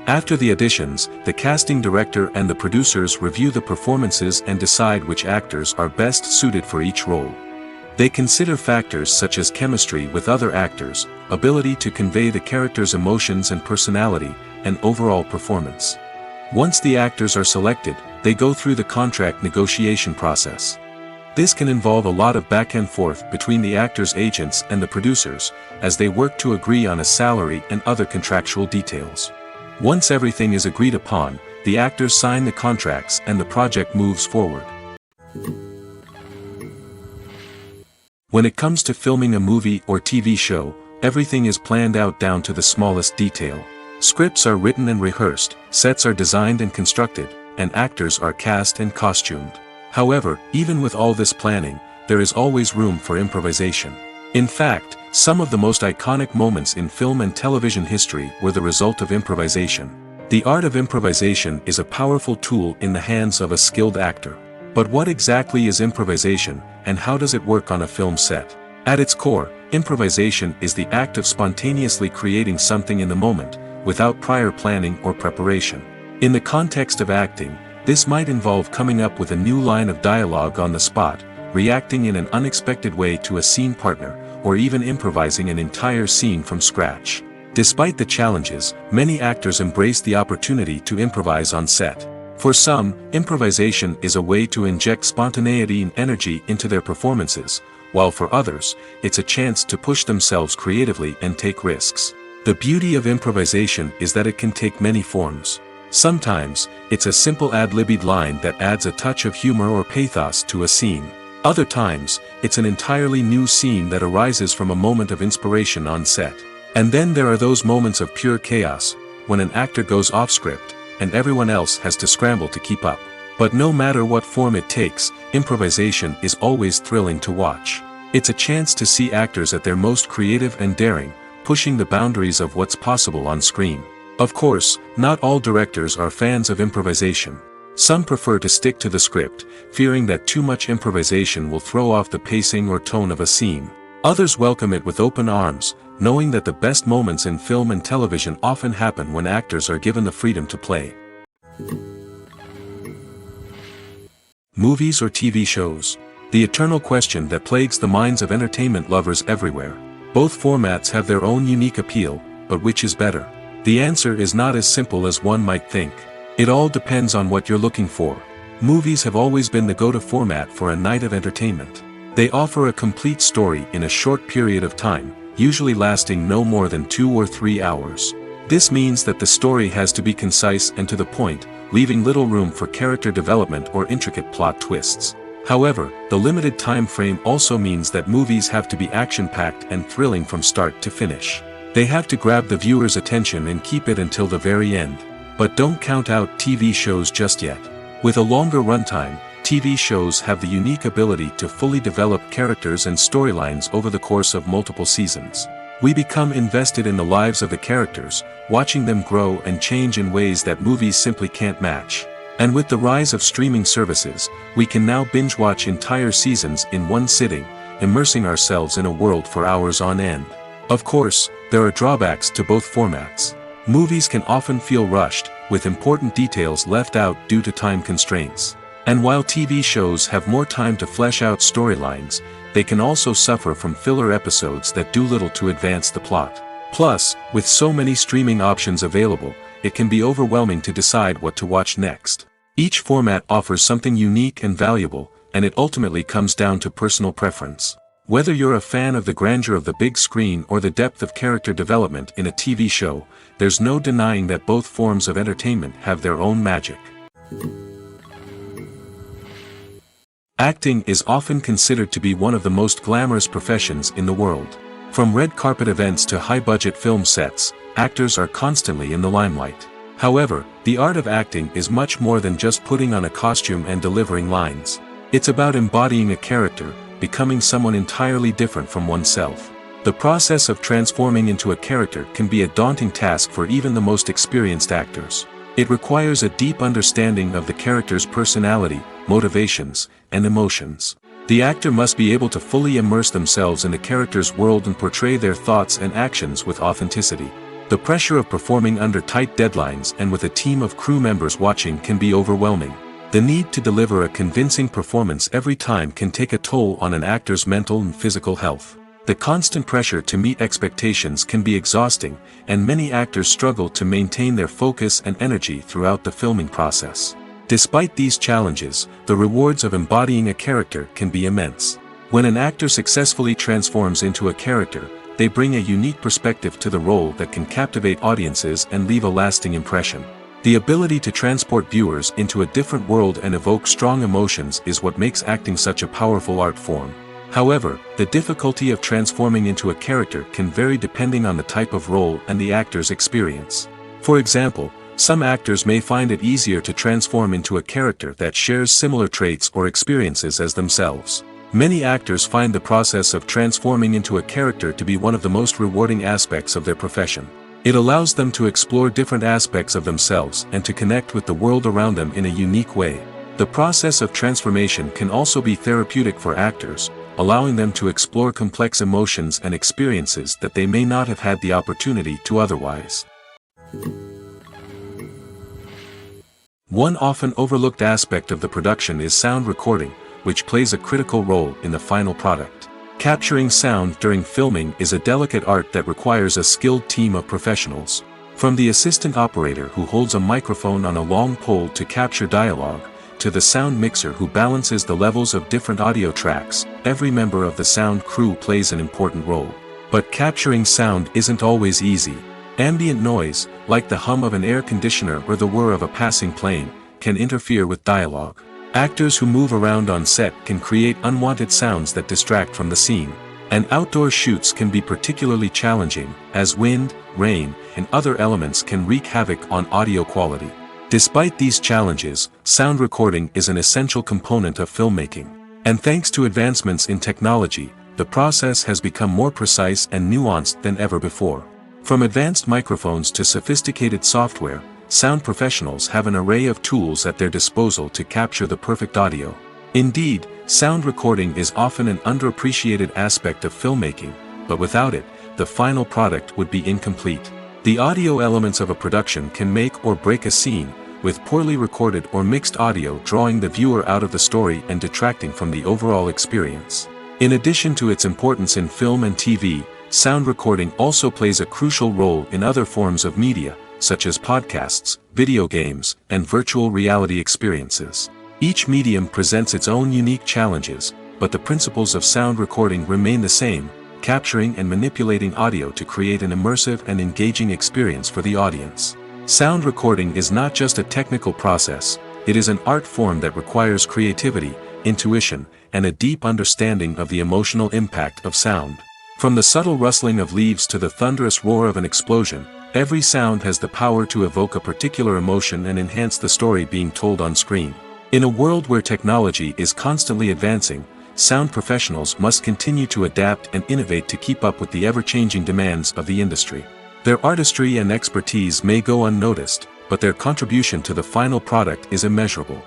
A: After the auditions, the casting director and the producers review the performances and decide which actors are best suited for each role. They consider factors such as chemistry with other actors, ability to convey the character's emotions and personality, and overall performance. Once the actors are selected, they go through the contract negotiation process. This can involve a lot of back and forth between the actors' agents and the producers, as they work to agree on a salary and other contractual details. Once everything is agreed upon, the actors sign the contracts and the project moves forward. When it comes to filming a movie or TV show, everything is planned out down to the smallest detail. Scripts are written and rehearsed, sets are designed and constructed, and actors are cast and costumed. However, even with all this planning, there is always room for improvisation. In fact, some of the most iconic moments in film and television history were the result of improvisation. The art of improvisation is a powerful tool in the hands of a skilled actor. But what exactly is improvisation, and how does it work on a film set? At its core, improvisation is the act of spontaneously creating something in the moment, without prior planning or preparation. In the context of acting, this might involve coming up with a new line of dialogue on the spot, reacting in an unexpected way to a scene partner, or even improvising an entire scene from scratch. Despite the challenges, many actors embrace the opportunity to improvise on set. For some, improvisation is a way to inject spontaneity and energy into their performances, while for others, it's a chance to push themselves creatively and take risks. The beauty of improvisation is that it can take many forms. Sometimes, it's a simple ad-libbed line that adds a touch of humor or pathos to a scene. Other times, it's an entirely new scene that arises from a moment of inspiration on set. And then there are those moments of pure chaos, when an actor goes off script, and everyone else has to scramble to keep up. But no matter what form it takes, improvisation is always thrilling to watch. It's a chance to see actors at their most creative and daring, pushing the boundaries of what's possible on screen. Of course, not all directors are fans of improvisation. Some prefer to stick to the script, fearing that too much improvisation will throw off the pacing or tone of a scene. Others welcome it with open arms, knowing that the best moments in film and television often happen when actors are given the freedom to play. Movies or TV shows? The eternal question that plagues the minds of entertainment lovers everywhere. Both formats have their own unique appeal, but which is better? The answer is not as simple as one might think. It all depends on what you're looking for. Movies have always been the go-to format for a night of entertainment. They offer a complete story in a short period of time, usually lasting no more than 2 or 3 hours. This means that the story has to be concise and to the point, leaving little room for character development or intricate plot twists. However, the limited time frame also means that movies have to be action-packed and thrilling from start to finish. They have to grab the viewer's attention and keep it until the very end. But don't count out TV shows just yet. With a longer runtime, TV shows have the unique ability to fully develop characters and storylines over the course of multiple seasons. We become invested in the lives of the characters, watching them grow and change in ways that movies simply can't match. And with the rise of streaming services, we can now binge-watch entire seasons in one sitting, immersing ourselves in a world for hours on end. Of course, there are drawbacks to both formats. Movies can often feel rushed, with important details left out due to time constraints. And while TV shows have more time to flesh out storylines, they can also suffer from filler episodes that do little to advance the plot. Plus, with so many streaming options available, it can be overwhelming to decide what to watch next. Each format offers something unique and valuable, and it ultimately comes down to personal preference. Whether you're a fan of the grandeur of the big screen or the depth of character development in a TV show, there's no denying that both forms of entertainment have their own magic. Acting is often considered to be one of the most glamorous professions in the world. From red carpet events to high-budget film sets, actors are constantly in the limelight. However, the art of acting is much more than just putting on a costume and delivering lines. It's about embodying a character, becoming someone entirely different from oneself. The process of transforming into a character can be a daunting task for even the most experienced actors. It requires a deep understanding of the character's personality, motivations, and emotions. The actor must be able to fully immerse themselves in the character's world and portray their thoughts and actions with authenticity. The pressure of performing under tight deadlines and with a team of crew members watching can be overwhelming. The need to deliver a convincing performance every time can take a toll on an actor's mental and physical health. The constant pressure to meet expectations can be exhausting, and many actors struggle to maintain their focus and energy throughout the filming process. Despite these challenges, the rewards of embodying a character can be immense. When an actor successfully transforms into a character, they bring a unique perspective to the role that can captivate audiences and leave a lasting impression. The ability to transport viewers into a different world and evoke strong emotions is what makes acting such a powerful art form. However, the difficulty of transforming into a character can vary depending on the type of role and the actor's experience. For example, some actors may find it easier to transform into a character that shares similar traits or experiences as themselves. Many actors find the process of transforming into a character to be one of the most rewarding aspects of their profession. It allows them to explore different aspects of themselves and to connect with the world around them in a unique way. The process of transformation can also be therapeutic for actors, allowing them to explore complex emotions and experiences that they may not have had the opportunity to otherwise. One often overlooked aspect of the production is sound recording, which plays a critical role in the final product. Capturing sound during filming is a delicate art that requires a skilled team of professionals. From the assistant operator who holds a microphone on a long pole to capture dialogue, to the sound mixer who balances the levels of different audio tracks, every member of the sound crew plays an important role. But capturing sound isn't always easy. Ambient noise, like the hum of an air conditioner or the whir of a passing plane, can interfere with dialogue. Actors who move around on set can create unwanted sounds that distract from the scene. And outdoor shoots can be particularly challenging, as wind, rain, and other elements can wreak havoc on audio quality. Despite these challenges, sound recording is an essential component of filmmaking. And thanks to advancements in technology, the process has become more precise and nuanced than ever before. From advanced microphones to sophisticated software, sound professionals have an array of tools at their disposal to capture the perfect audio. Indeed, sound recording is often an underappreciated aspect of filmmaking, but without it, the final product would be incomplete. The audio elements of a production can make or break a scene, with poorly recorded or mixed audio drawing the viewer out of the story and detracting from the overall experience. In addition to its importance in film and TV, sound recording also plays a crucial role in other forms of media, such as podcasts, video games, and virtual reality experiences. Each medium presents its own unique challenges, but the principles of sound recording remain the same, capturing and manipulating audio to create an immersive and engaging experience for the audience. Sound recording is not just a technical process, it is an art form that requires creativity, intuition, and a deep understanding of the emotional impact of sound. From the subtle rustling of leaves to the thunderous roar of an explosion, every sound has the power to evoke a particular emotion and enhance the story being told on screen. In a world where technology is constantly advancing, sound professionals must continue to adapt and innovate to keep up with the ever-changing demands of the industry. Their artistry and expertise may go unnoticed, but their contribution to the final product is immeasurable.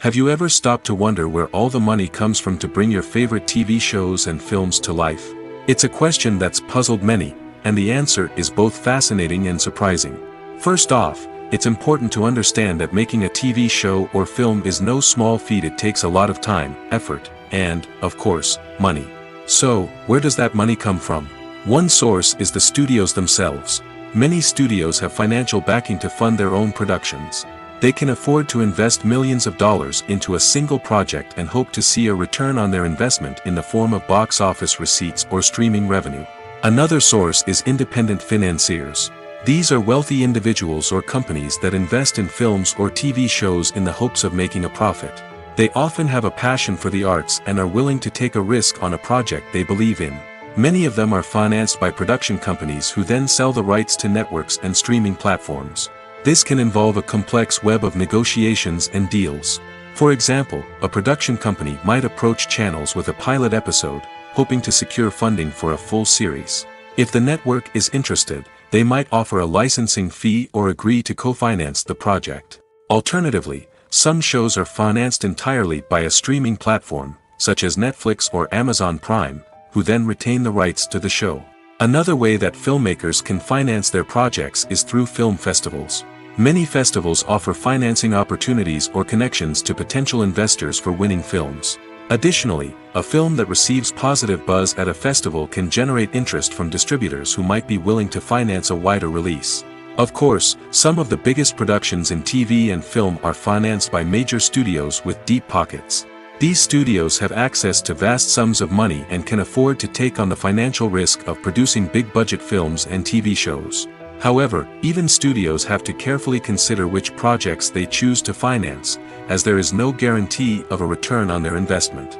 A: Have you ever stopped to wonder where all the money comes from to bring your favorite TV shows and films to life? It's a question that's puzzled many, and the answer is both fascinating and surprising. First off, it's important to understand that making a TV show or film is no small feat. It takes a lot of time, effort, and, of course, money. So, where does that money come from? One source is the studios themselves. Many studios have financial backing to fund their own productions. They can afford to invest millions of dollars into a single project and hope to see a return on their investment in the form of box office receipts or streaming revenue. Another source is independent financiers. These are wealthy individuals or companies that invest in films or TV shows in the hopes of making a profit. They often have a passion for the arts and are willing to take a risk on a project they believe in. Many of them are financed by production companies who then sell the rights to networks and streaming platforms. This can involve a complex web of negotiations and deals. For example, a production company might approach channels with a pilot episode, hoping to secure funding for a full series. If the network is interested, they might offer a licensing fee or agree to co-finance the project. Alternatively, some shows are financed entirely by a streaming platform, such as Netflix or Amazon Prime, who then retain the rights to the show. Another way that filmmakers can finance their projects is through film festivals. Many festivals offer financing opportunities or connections to potential investors for winning films. Additionally, a film that receives positive buzz at a festival can generate interest from distributors who might be willing to finance a wider release. Of course, some of the biggest productions in TV and film are financed by major studios with deep pockets. These studios have access to vast sums of money and can afford to take on the financial risk of producing big-budget films and TV shows. However, even studios have to carefully consider which projects they choose to finance, as there is no guarantee of a return on their investment.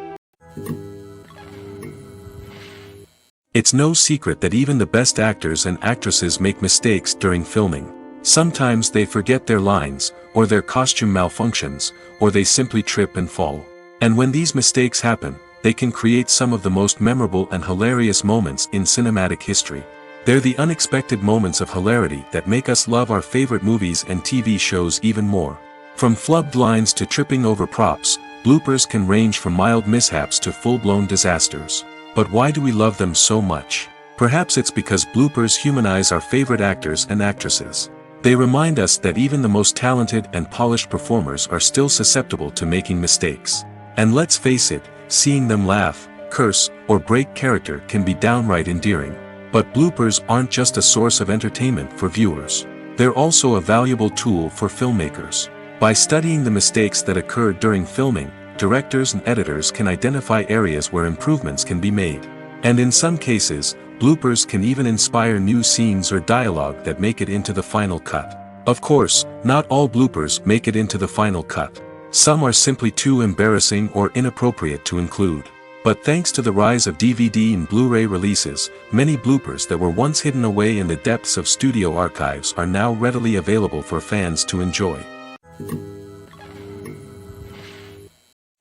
A: It's no secret that even the best actors and actresses make mistakes during filming. Sometimes they forget their lines, or their costume malfunctions, or they simply trip and fall. And when these mistakes happen, they can create some of the most memorable and hilarious moments in cinematic history. They're the unexpected moments of hilarity that make us love our favorite movies and TV shows even more. From flubbed lines to tripping over props, bloopers can range from mild mishaps to full-blown disasters. But why do we love them so much? Perhaps it's because bloopers humanize our favorite actors and actresses. They remind us that even the most talented and polished performers are still susceptible to making mistakes. And let's face it, seeing them laugh, curse, or break character can be downright endearing. But bloopers aren't just a source of entertainment for viewers. They're also a valuable tool for filmmakers. By studying the mistakes that occur during filming, directors and editors can identify areas where improvements can be made. And in some cases, bloopers can even inspire new scenes or dialogue that make it into the final cut. Of course, not all bloopers make it into the final cut. Some are simply too embarrassing or inappropriate to include. But thanks to the rise of DVD and Blu-ray releases, many bloopers that were once hidden away in the depths of studio archives are now readily available for fans to enjoy.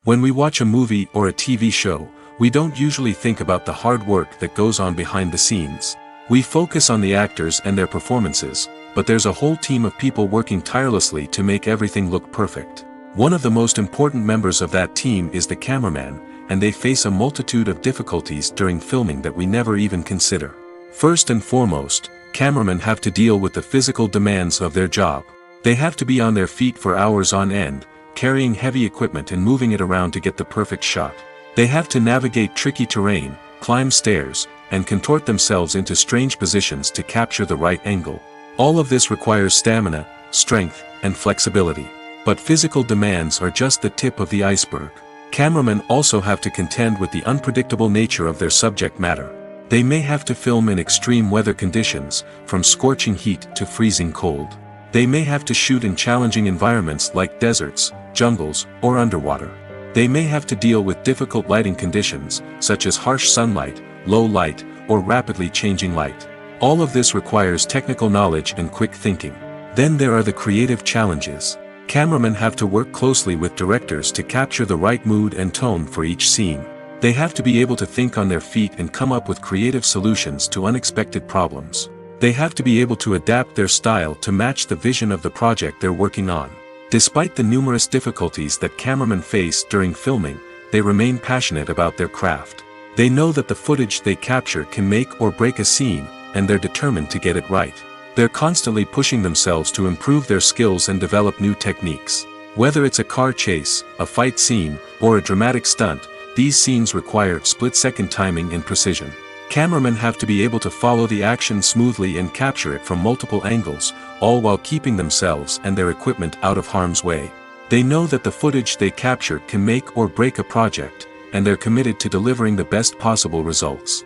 A: When we watch a movie or a TV show, we don't usually think about the hard work that goes on behind the scenes. We focus on the actors and their performances, but there's a whole team of people working tirelessly to make everything look perfect. One of the most important members of that team is the cameraman, and they face a multitude of difficulties during filming that we never even consider. First and foremost, cameramen have to deal with the physical demands of their job. They have to be on their feet for hours on end, carrying heavy equipment and moving it around to get the perfect shot. They have to navigate tricky terrain, climb stairs, and contort themselves into strange positions to capture the right angle. All of this requires stamina, strength, and flexibility. But physical demands are just the tip of the iceberg. Cameramen also have to contend with the unpredictable nature of their subject matter. They may have to film in extreme weather conditions, from scorching heat to freezing cold. They may have to shoot in challenging environments like deserts, jungles, or underwater. They may have to deal with difficult lighting conditions, such as harsh sunlight, low light, or rapidly changing light. All of this requires technical knowledge and quick thinking. Then there are the creative challenges. Cameramen have to work closely with directors to capture the right mood and tone for each scene. They have to be able to think on their feet and come up with creative solutions to unexpected problems. They have to be able to adapt their style to match the vision of the project they're working on. Despite the numerous difficulties that cameramen face during filming, they remain passionate about their craft. They know that the footage they capture can make or break a scene, and they're determined to get it right. They're constantly pushing themselves to improve their skills and develop new techniques. Whether it's a car chase, a fight scene, or a dramatic stunt, these scenes require split-second timing and precision. Cameramen have to be able to follow the action smoothly and capture it from multiple angles, all while keeping themselves and their equipment out of harm's way. They know that the footage they capture can make or break a project, and they're committed to delivering the best possible results.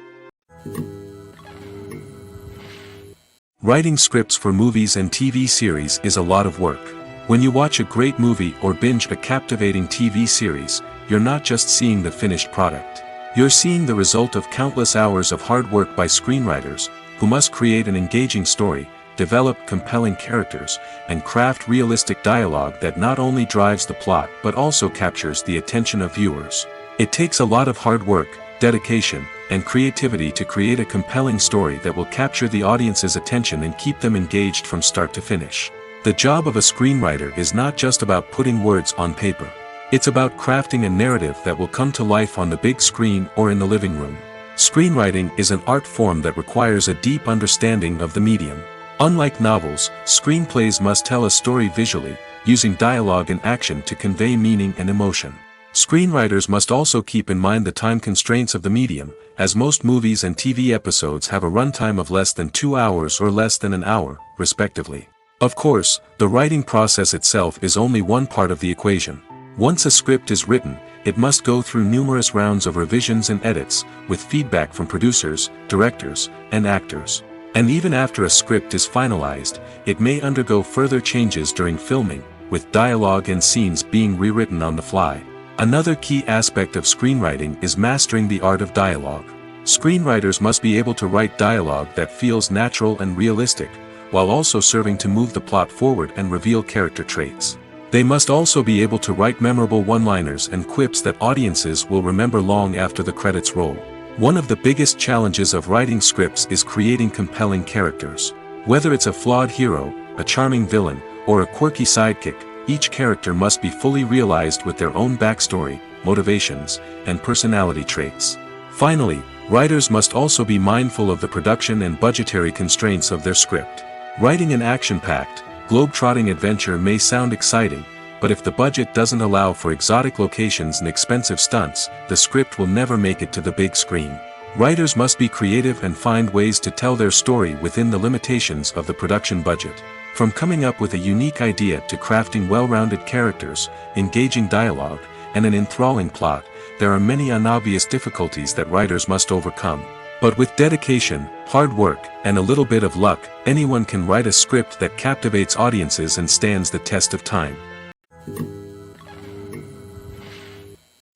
A: Writing scripts for movies and TV series is a lot of work. When you watch a great movie or binge a captivating TV series, you're not just seeing the finished product. You're seeing the result of countless hours of hard work by screenwriters, who must create an engaging story, develop compelling characters, and craft realistic dialogue that not only drives the plot but also captures the attention of viewers. It takes a lot of hard work, dedication, and creativity to create a compelling story that will capture the audience's attention and keep them engaged from start to finish. The job of a screenwriter is not just about putting words on paper. It's about crafting a narrative that will come to life on the big screen or in the living room. Screenwriting is an art form that requires a deep understanding of the medium. Unlike novels, screenplays must tell a story visually, using dialogue and action to convey meaning and emotion. Screenwriters must also keep in mind the time constraints of the medium, as most movies and TV episodes have a runtime of less than 2 hours or less than an hour, respectively. Of course, the writing process itself is only one part of the equation. Once a script is written, it must go through numerous rounds of revisions and edits, with feedback from producers, directors, and actors. And even after a script is finalized, it may undergo further changes during filming, with dialogue and scenes being rewritten on the fly. Another key aspect of screenwriting is mastering the art of dialogue. Screenwriters must be able to write dialogue that feels natural and realistic, while also serving to move the plot forward and reveal character traits. They must also be able to write memorable one-liners and quips that audiences will remember long after the credits roll. One of the biggest challenges of writing scripts is creating compelling characters. Whether it's a flawed hero, a charming villain, or a quirky sidekick, each character must be fully realized with their own backstory, motivations, and personality traits. Finally, writers must also be mindful of the production and budgetary constraints of their script. Writing an action-packed, globe-trotting adventure may sound exciting, but if the budget doesn't allow for exotic locations and expensive stunts, the script will never make it to the big screen. Writers must be creative and find ways to tell their story within the limitations of the production budget. From coming up with a unique idea to crafting well-rounded characters, engaging dialogue, and an enthralling plot, there are many unobvious difficulties that writers must overcome. But with dedication, hard work, and a little bit of luck, anyone can write a script that captivates audiences and stands the test of time.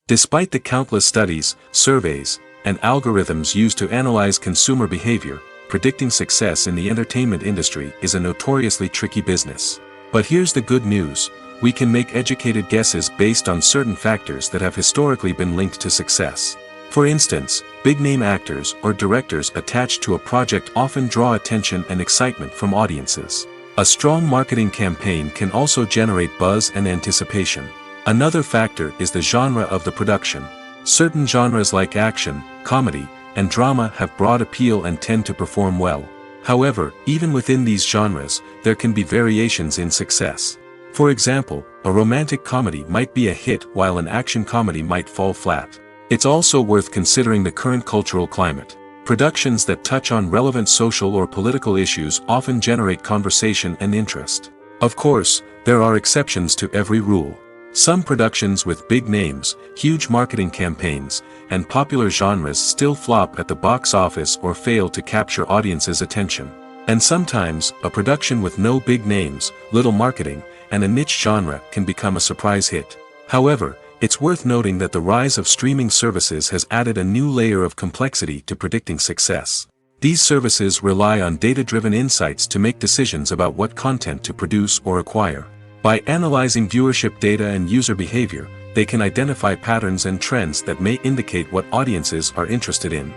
A: Despite the countless studies, surveys, and algorithms used to analyze consumer behavior, predicting success in the entertainment industry is a notoriously tricky business. But here's the good news: we can make educated guesses based on certain factors that have historically been linked to success. For instance, big-name actors or directors attached to a project often draw attention and excitement from audiences. A strong marketing campaign can also generate buzz and anticipation. Another factor is the genre of the production. Certain genres like action, comedy, and drama have broad appeal and tend to perform well. However, even within these genres, there can be variations in success. For example, a romantic comedy might be a hit while an action comedy might fall flat. It's also worth considering the current cultural climate. Productions that touch on relevant social or political issues often generate conversation and interest. Of course, there are exceptions to every rule. Some productions with big names, huge marketing campaigns, and popular genres still flop at the box office or fail to capture audiences' attention. And sometimes, a production with no big names, little marketing, and a niche genre can become a surprise hit. However, it's worth noting that the rise of streaming services has added a new layer of complexity to predicting success. These services rely on data-driven insights to make decisions about what content to produce or acquire. By analyzing viewership data and user behavior, they can identify patterns and trends that may indicate what audiences are interested in.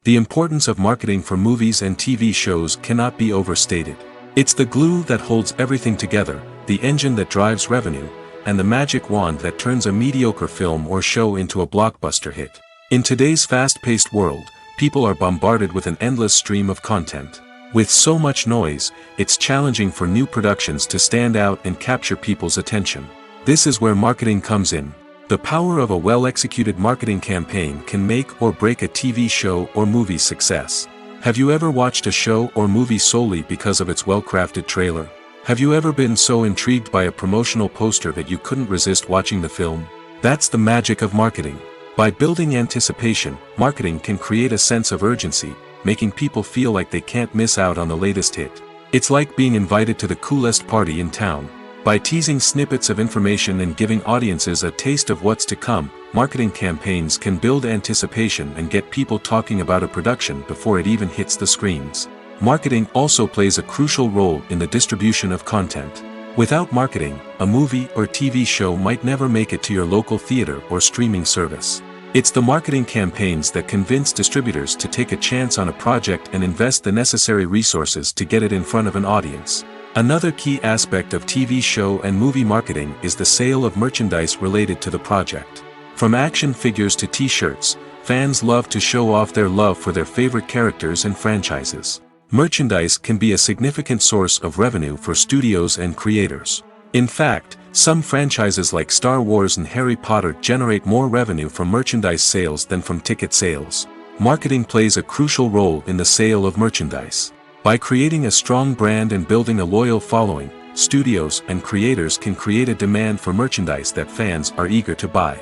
A: The importance of marketing for movies and TV shows cannot be overstated. It's the glue that holds everything together, the engine that drives revenue, and the magic wand that turns a mediocre film or show into a blockbuster hit. In today's fast-paced world, people are bombarded with an endless stream of content. With so much noise, it's challenging for new productions to stand out and capture people's attention. This is where marketing comes in. The power of a well-executed marketing campaign can make or break a TV show or movie's success. Have you ever watched a show or movie solely because of its well-crafted trailer? Have you ever been so intrigued by a promotional poster that you couldn't resist watching the film? That's the magic of marketing. By building anticipation, marketing can create a sense of urgency, making people feel like they can't miss out on the latest hit. It's like being invited to the coolest party in town. By teasing snippets of information and giving audiences a taste of what's to come, marketing campaigns can build anticipation and get people talking about a production before it even hits the screens. Marketing also plays a crucial role in the distribution of content. Without marketing, a movie or TV show might never make it to your local theater or streaming service. It's the marketing campaigns that convince distributors to take a chance on a project and invest the necessary resources to get it in front of an audience. Another key aspect of TV show and movie marketing is the sale of merchandise related to the project. From action figures to t-shirts, fans love to show off their love for their favorite characters and franchises. Merchandise can be a significant source of revenue for studios and creators. In fact, some franchises like Star Wars and Harry Potter generate more revenue from merchandise sales than from ticket sales. Marketing plays a crucial role in the sale of merchandise. By creating a strong brand and building a loyal following, studios and creators can create a demand for merchandise that fans are eager to buy.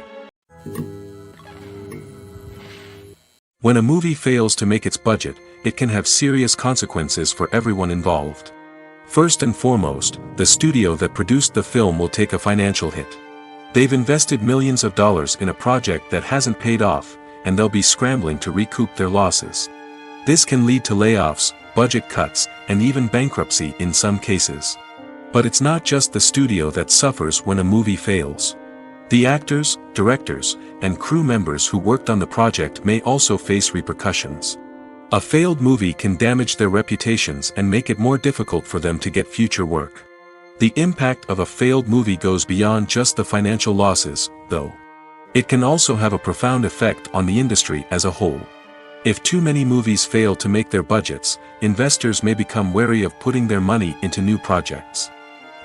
A: When a movie fails to make its budget, it can have serious consequences for everyone involved. First and foremost, the studio that produced the film will take a financial hit. They've invested millions of dollars in a project that hasn't paid off, and they'll be scrambling to recoup their losses. This can lead to layoffs, budget cuts, and even bankruptcy in some cases. But it's not just the studio that suffers when a movie fails. The actors, directors, and crew members who worked on the project may also face repercussions. A failed movie can damage their reputations and make it more difficult for them to get future work. The impact of a failed movie goes beyond just the financial losses, though. It can also have a profound effect on the industry as a whole. If too many movies fail to make their budgets, investors may become wary of putting their money into new projects.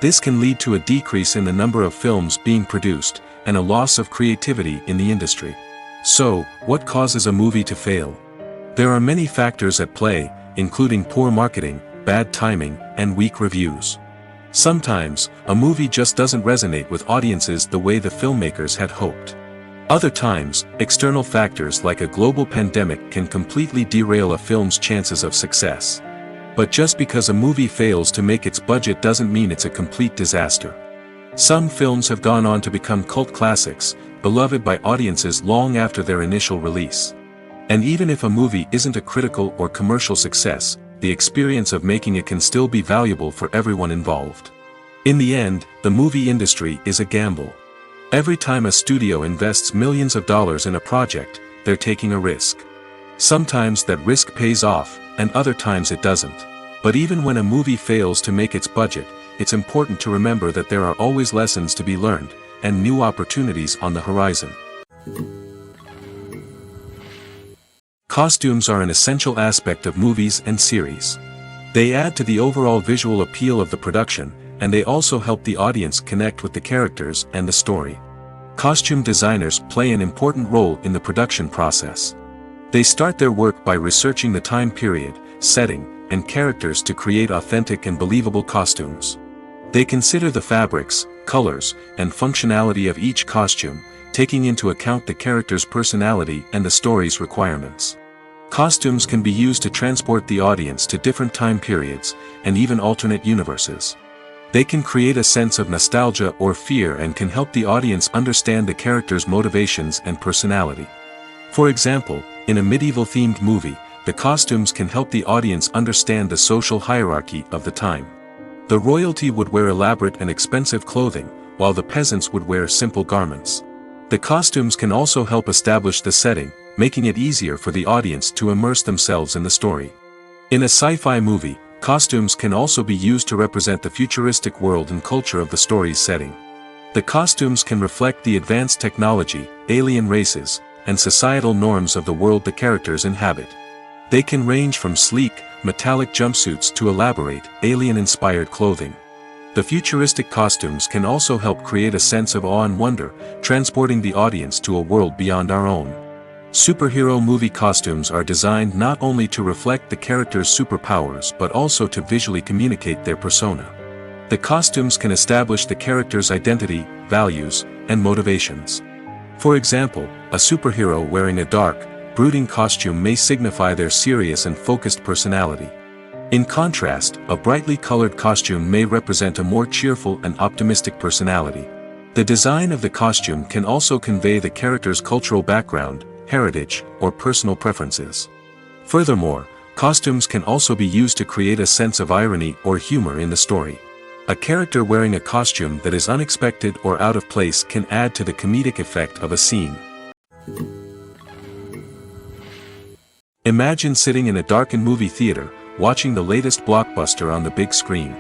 A: This can lead to a decrease in the number of films being produced, and a loss of creativity in the industry. So, what causes a movie to fail? There are many factors at play, including poor marketing, bad timing, and weak reviews. Sometimes, a movie just doesn't resonate with audiences the way the filmmakers had hoped. Other times, external factors like a global pandemic can completely derail a film's chances of success. But just because a movie fails to make its budget doesn't mean it's a complete disaster. Some films have gone on to become cult classics, beloved by audiences long after their initial release. And even if a movie isn't a critical or commercial success, the experience of making it can still be valuable for everyone involved. In the end, the movie industry is a gamble. Every time a studio invests millions of dollars in a project, they're taking a risk. Sometimes that risk pays off, and other times it doesn't. But even when a movie fails to make its budget, it's important to remember that there are always lessons to be learned, and new opportunities on the horizon. Costumes are an essential aspect of movies and series. They add to the overall visual appeal of the production, and they also help the audience connect with the characters and the story. Costume designers play an important role in the production process. They start their work by researching the time period, setting, and characters to create authentic and believable costumes. They consider the fabrics, colors, and functionality of each costume, taking into account the character's personality and the story's requirements. Costumes can be used to transport the audience to different time periods, and even alternate universes. They can create a sense of nostalgia or fear and can help the audience understand the character's motivations and personality. For example, in a medieval-themed movie, the costumes can help the audience understand the social hierarchy of the time. The royalty would wear elaborate and expensive clothing, while the peasants would wear simple garments. The costumes can also help establish the setting, making it easier for the audience to immerse themselves in the story. In a sci-fi movie, costumes can also be used to represent the futuristic world and culture of the story's setting. The costumes can reflect the advanced technology, alien races, and societal norms of the world the characters inhabit. They can range from sleek, metallic jumpsuits to elaborate, alien-inspired clothing. The futuristic costumes can also help create a sense of awe and wonder, transporting the audience to a world beyond our own. Superhero movie costumes are designed not only to reflect the character's superpowers but also to visually communicate their persona. The costumes can establish the character's identity, values, and motivations. For example, a superhero wearing a dark, brooding costume may signify their serious and focused personality. In contrast, a brightly colored costume may represent a more cheerful and optimistic personality. The design of the costume can also convey the character's cultural background, heritage, or personal preferences. Furthermore, costumes can also be used to create a sense of irony or humor in the story. A character wearing a costume that is unexpected or out of place can add to the comedic effect of a scene. Imagine sitting in a darkened movie theater, watching the latest blockbuster on the big screen.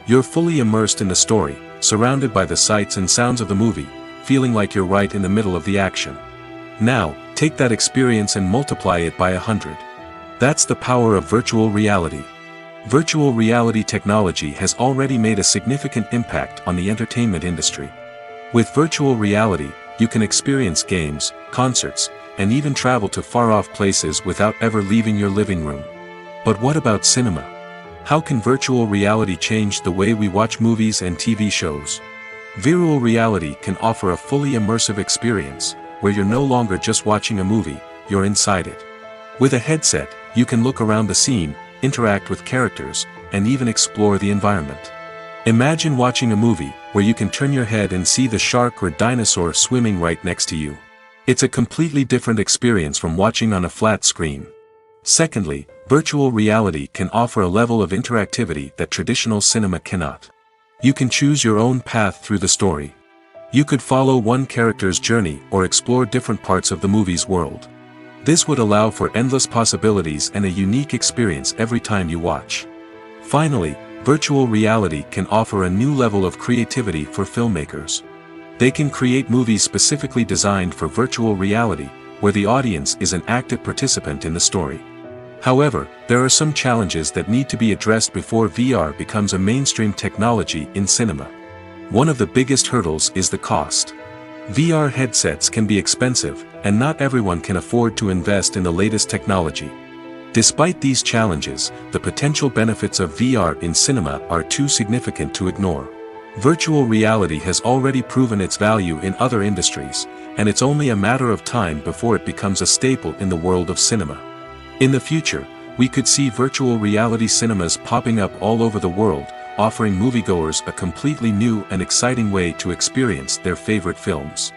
A: You're fully immersed in the story, surrounded by the sights and sounds of the movie, feeling like you're right in the middle of the action. Now, take that experience and multiply it by 100. That's the power of virtual reality. Virtual reality technology has already made a significant impact on the entertainment industry. With virtual reality, you can experience games, concerts, and even travel to far-off places without ever leaving your living room. But what about cinema? How can virtual reality change the way we watch movies and TV shows? Virtual reality can offer a fully immersive experience, where you're no longer just watching a movie, you're inside it. With a headset, you can look around the scene, interact with characters, and even explore the environment. Imagine watching a movie where you can turn your head and see the shark or dinosaur swimming right next to you. It's a completely different experience from watching on a flat screen. Secondly, virtual reality can offer a level of interactivity that traditional cinema cannot. You can choose your own path through the story. You could follow one character's journey or explore different parts of the movie's world. This would allow for endless possibilities and a unique experience every time you watch. Finally, virtual reality can offer a new level of creativity for filmmakers. They can create movies specifically designed for virtual reality, where the audience is an active participant in the story. However, there are some challenges that need to be addressed before VR becomes a mainstream technology in cinema. One of the biggest hurdles is the cost. VR headsets can be expensive, and not everyone can afford to invest in the latest technology. Despite these challenges, the potential benefits of VR in cinema are too significant to ignore. Virtual reality has already proven its value in other industries, and it's only a matter of time before it becomes a staple in the world of cinema. In the future, we could see virtual reality cinemas popping up all over the world, offering moviegoers a completely new and exciting way to experience their favorite films.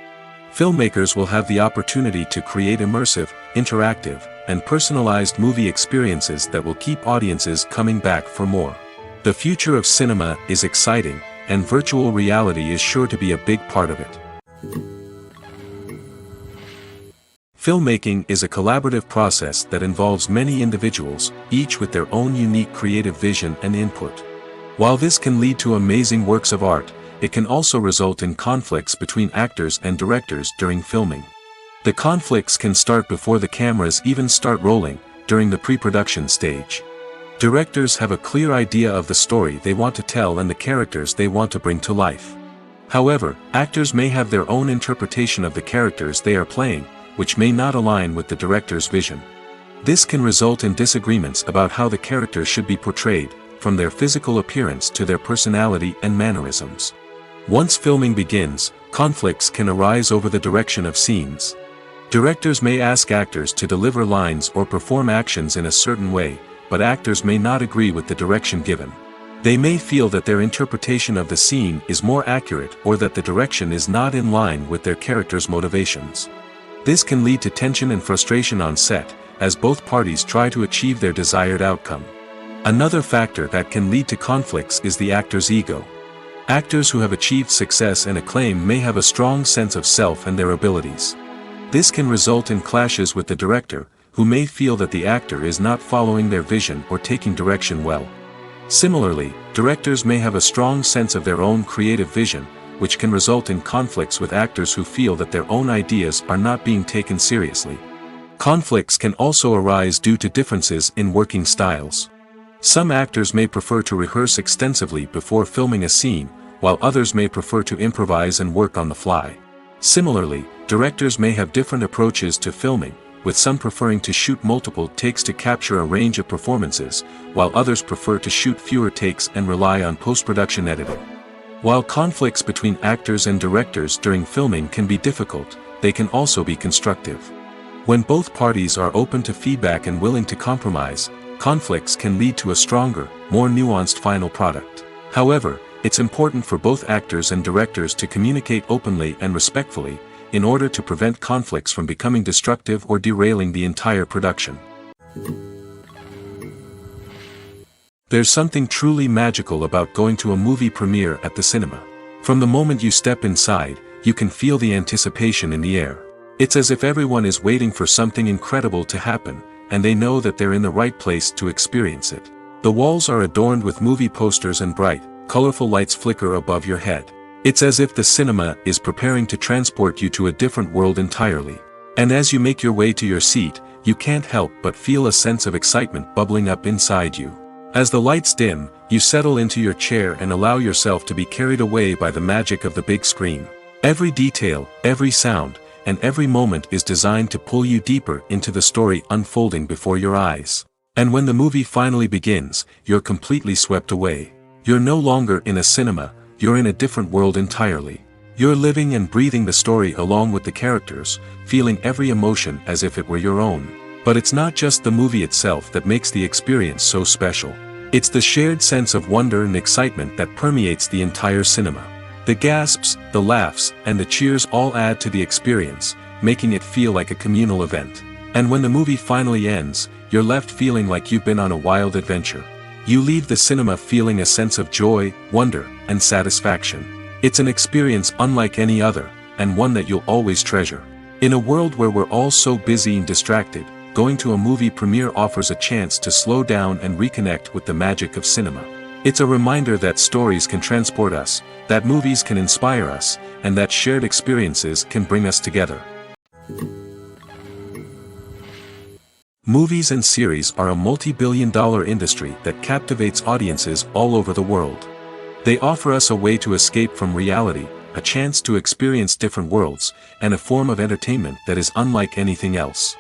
A: Filmmakers will have the opportunity to create immersive, interactive, and personalized movie experiences that will keep audiences coming back for more. The future of cinema is exciting, and virtual reality is sure to be a big part of it. Filmmaking is a collaborative process that involves many individuals, each with their own unique creative vision and input. While this can lead to amazing works of art, it can also result in conflicts between actors and directors during filming. The conflicts can start before the cameras even start rolling, during the pre-production stage. Directors have a clear idea of the story they want to tell and the characters they want to bring to life. However, actors may have their own interpretation of the characters they are playing, which may not align with the director's vision. This can result in disagreements about how the characters should be portrayed, from their physical appearance to their personality and mannerisms. Once filming begins, conflicts can arise over the direction of scenes. Directors may ask actors to deliver lines or perform actions in a certain way, but actors may not agree with the direction given. They may feel that their interpretation of the scene is more accurate or that the direction is not in line with their character's motivations. This can lead to tension and frustration on set, as both parties try to achieve their desired outcome. Another factor that can lead to conflicts is the actor's ego. Actors who have achieved success and acclaim may have a strong sense of self and their abilities. This can result in clashes with the director, who may feel that the actor is not following their vision or taking direction well. Similarly, directors may have a strong sense of their own creative vision, which can result in conflicts with actors who feel that their own ideas are not being taken seriously. Conflicts can also arise due to differences in working styles. Some actors may prefer to rehearse extensively before filming a scene, while others may prefer to improvise and work on the fly. Similarly, directors may have different approaches to filming, with some preferring to shoot multiple takes to capture a range of performances, while others prefer to shoot fewer takes and rely on post-production editing. While conflicts between actors and directors during filming can be difficult, they can also be constructive. When both parties are open to feedback and willing to compromise, conflicts can lead to a stronger, more nuanced final product. However, it's important for both actors and directors to communicate openly and respectfully, in order to prevent conflicts from becoming destructive or derailing the entire production. There's something truly magical about going to a movie premiere at the cinema. From the moment you step inside, you can feel the anticipation in the air. It's as if everyone is waiting for something incredible to happen, and they know that they're in the right place to experience it. The walls are adorned with movie posters and bright, colorful lights flicker above your head. It's as if the cinema is preparing to transport you to a different world entirely. And as you make your way to your seat, you can't help but feel a sense of excitement bubbling up inside you. As the lights dim, you settle into your chair and allow yourself to be carried away by the magic of the big screen. Every detail, every sound, and every moment is designed to pull you deeper into the story unfolding before your eyes. And when the movie finally begins, you're completely swept away. You're no longer in a cinema, you're in a different world entirely. You're living and breathing the story along with the characters, feeling every emotion as if it were your own. But it's not just the movie itself that makes the experience so special. It's the shared sense of wonder and excitement that permeates the entire cinema. The gasps, the laughs, and the cheers all add to the experience, making it feel like a communal event. And when the movie finally ends, you're left feeling like you've been on a wild adventure. You leave the cinema feeling a sense of joy, wonder, and satisfaction. It's an experience unlike any other, and one that you'll always treasure. In a world where we're all so busy and distracted, going to a movie premiere offers a chance to slow down and reconnect with the magic of cinema. It's a reminder that stories can transport us, that movies can inspire us, and that shared experiences can bring us together. Movies and series are a multi-billion-dollar industry that captivates audiences all over the world. They offer us a way to escape from reality, a chance to experience different worlds, and a form of entertainment that is unlike anything else.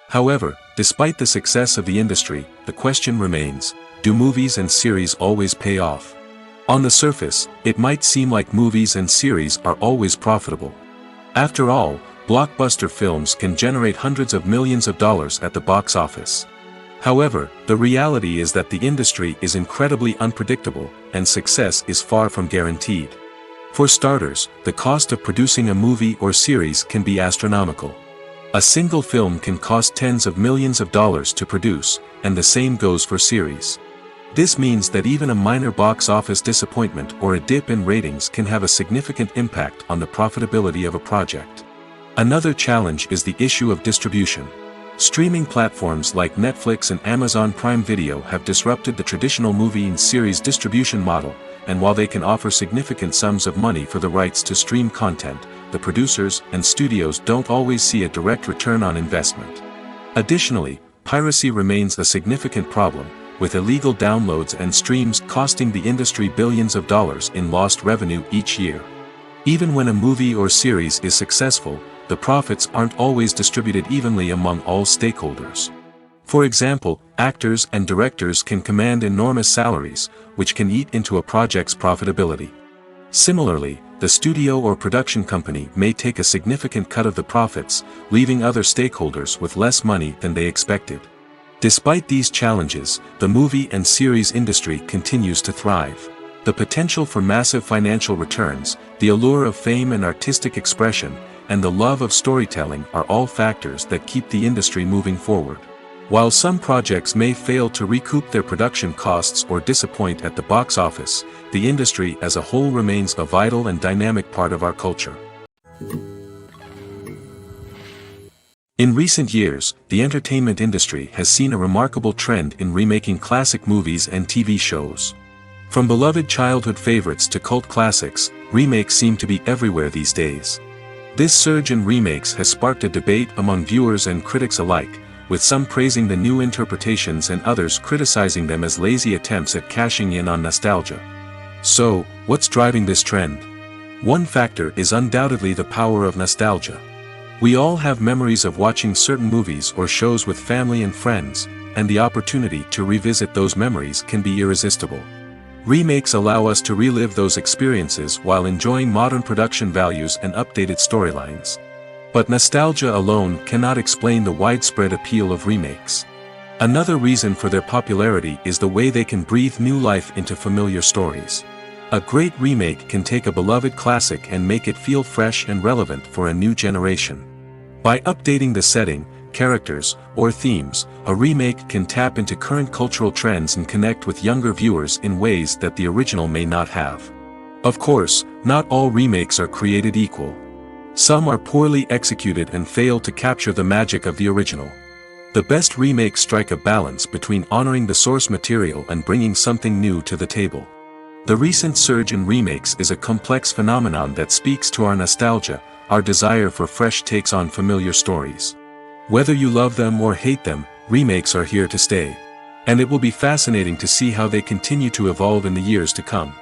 A: However, despite the success of the industry, the question remains, do movies and series always pay off? On the surface, it might seem like movies and series are always profitable. After all, blockbuster films can generate hundreds of millions of dollars at the box office. However, the reality is that the industry is incredibly unpredictable, and success is far from guaranteed. For starters, the cost of producing a movie or series can be astronomical. A single film can cost tens of millions of dollars to produce, and the same goes for series. This means that even a minor box office disappointment or a dip in ratings can have a significant impact on the profitability of a project. Another challenge is the issue of distribution. Streaming platforms like Netflix and Amazon Prime Video have disrupted the traditional movie and series distribution model, and while they can offer significant sums of money for the rights to stream content, the producers and studios don't always see a direct return on investment. Additionally, piracy remains a significant problem, with illegal downloads and streams costing the industry billions of dollars in lost revenue each year. Even when a movie or series is successful, the profits aren't always distributed evenly among all stakeholders. For example, actors and directors can command enormous salaries, which can eat into a project's profitability. Similarly, the studio or production company may take a significant cut of the profits, leaving other stakeholders with less money than they expected. Despite these challenges, the movie and series industry continues to thrive. The potential for massive financial returns, the allure of fame and artistic expression, and the love of storytelling are all factors that keep the industry moving forward. While some projects may fail to recoup their production costs or disappoint at the box office, the industry as a whole remains a vital and dynamic part of our culture. In recent years, the entertainment industry has seen a remarkable trend in remaking classic movies and TV shows. From beloved childhood favorites to cult classics, remakes seem to be everywhere these days. This surge in remakes has sparked a debate among viewers and critics alike, with some praising the new interpretations and others criticizing them as lazy attempts at cashing in on nostalgia. So, what's driving this trend? One factor is undoubtedly the power of nostalgia. We all have memories of watching certain movies or shows with family and friends, and the opportunity to revisit those memories can be irresistible. Remakes allow us to relive those experiences while enjoying modern production values and updated storylines. But nostalgia alone cannot explain the widespread appeal of remakes. Another reason for their popularity is the way they can breathe new life into familiar stories. A great remake can take a beloved classic and make it feel fresh and relevant for a new generation. By updating the setting, characters, or themes, a remake can tap into current cultural trends and connect with younger viewers in ways that the original may not have. Of course, not all remakes are created equal. Some are poorly executed and fail to capture the magic of the original. The best remakes strike a balance between honoring the source material and bringing something new to the table. The recent surge in remakes is a complex phenomenon that speaks to our nostalgia, our desire for fresh takes on familiar stories. Whether you love them or hate them, remakes are here to stay. And it will be fascinating to see how they continue to evolve in the years to come.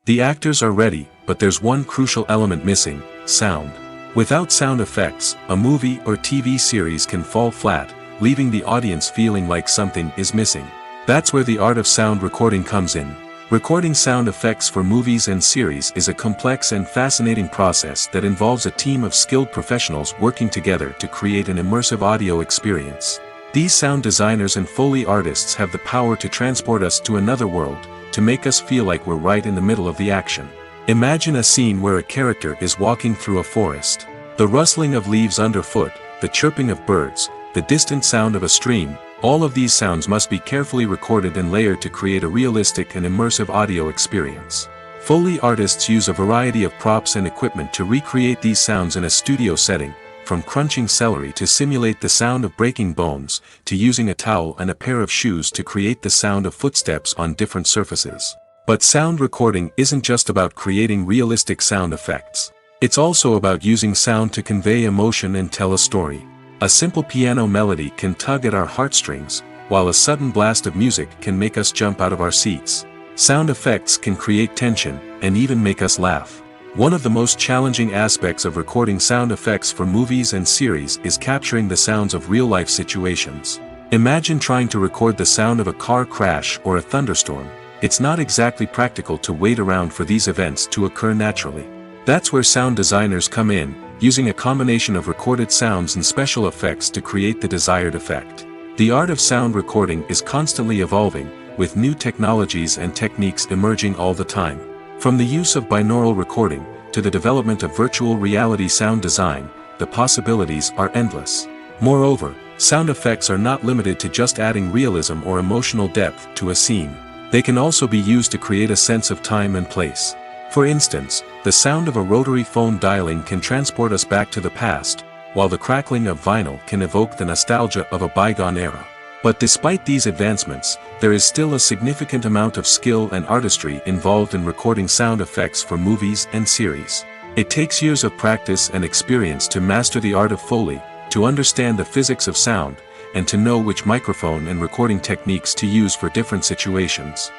A: The actors are ready, but there's one crucial element missing: sound. Without sound effects, a movie or TV series can fall flat, leaving the audience feeling like something is missing. That's where the art of sound recording comes in. Recording sound effects for movies and series is a complex and fascinating process that involves a team of skilled professionals working together to create an immersive audio experience. These sound designers and Foley artists have the power to transport us to another world, to make us feel like we're right in the middle of the action. Imagine a scene where a character is walking through a forest. The rustling of leaves underfoot, the chirping of birds, the distant sound of a stream, all of these sounds must be carefully recorded and layered to create a realistic and immersive audio experience. Foley artists use a variety of props and equipment to recreate these sounds in a studio setting, from crunching celery to simulate the sound of breaking bones, to using a towel and a pair of shoes to create the sound of footsteps on different surfaces. But sound recording isn't just about creating realistic sound effects. It's also about using sound to convey emotion and tell a story. A simple piano melody can tug at our heartstrings, while a sudden blast of music can make us jump out of our seats. Sound effects can create tension, and even make us laugh. One of the most challenging aspects of recording sound effects for movies and series is capturing the sounds of real-life situations. Imagine trying to record the sound of a car crash or a thunderstorm. It's not exactly practical to wait around for these events to occur naturally. That's where sound designers come in, using a combination of recorded sounds and special effects to create the desired effect. The art of sound recording is constantly evolving, with new technologies and techniques emerging all the time. From the use of binaural recording, to the development of virtual reality sound design, the possibilities are endless. Moreover, sound effects are not limited to just adding realism or emotional depth to a scene. They can also be used to create a sense of time and place. For instance, the sound of a rotary phone dialing can transport us back to the past, while the crackling of vinyl can evoke the nostalgia of a bygone era. But despite these advancements, there is still a significant amount of skill and artistry involved in recording sound effects for movies and series. It takes years of practice and experience to master the art of Foley, to understand the physics of sound, and to know which microphone and recording techniques to use for different situations.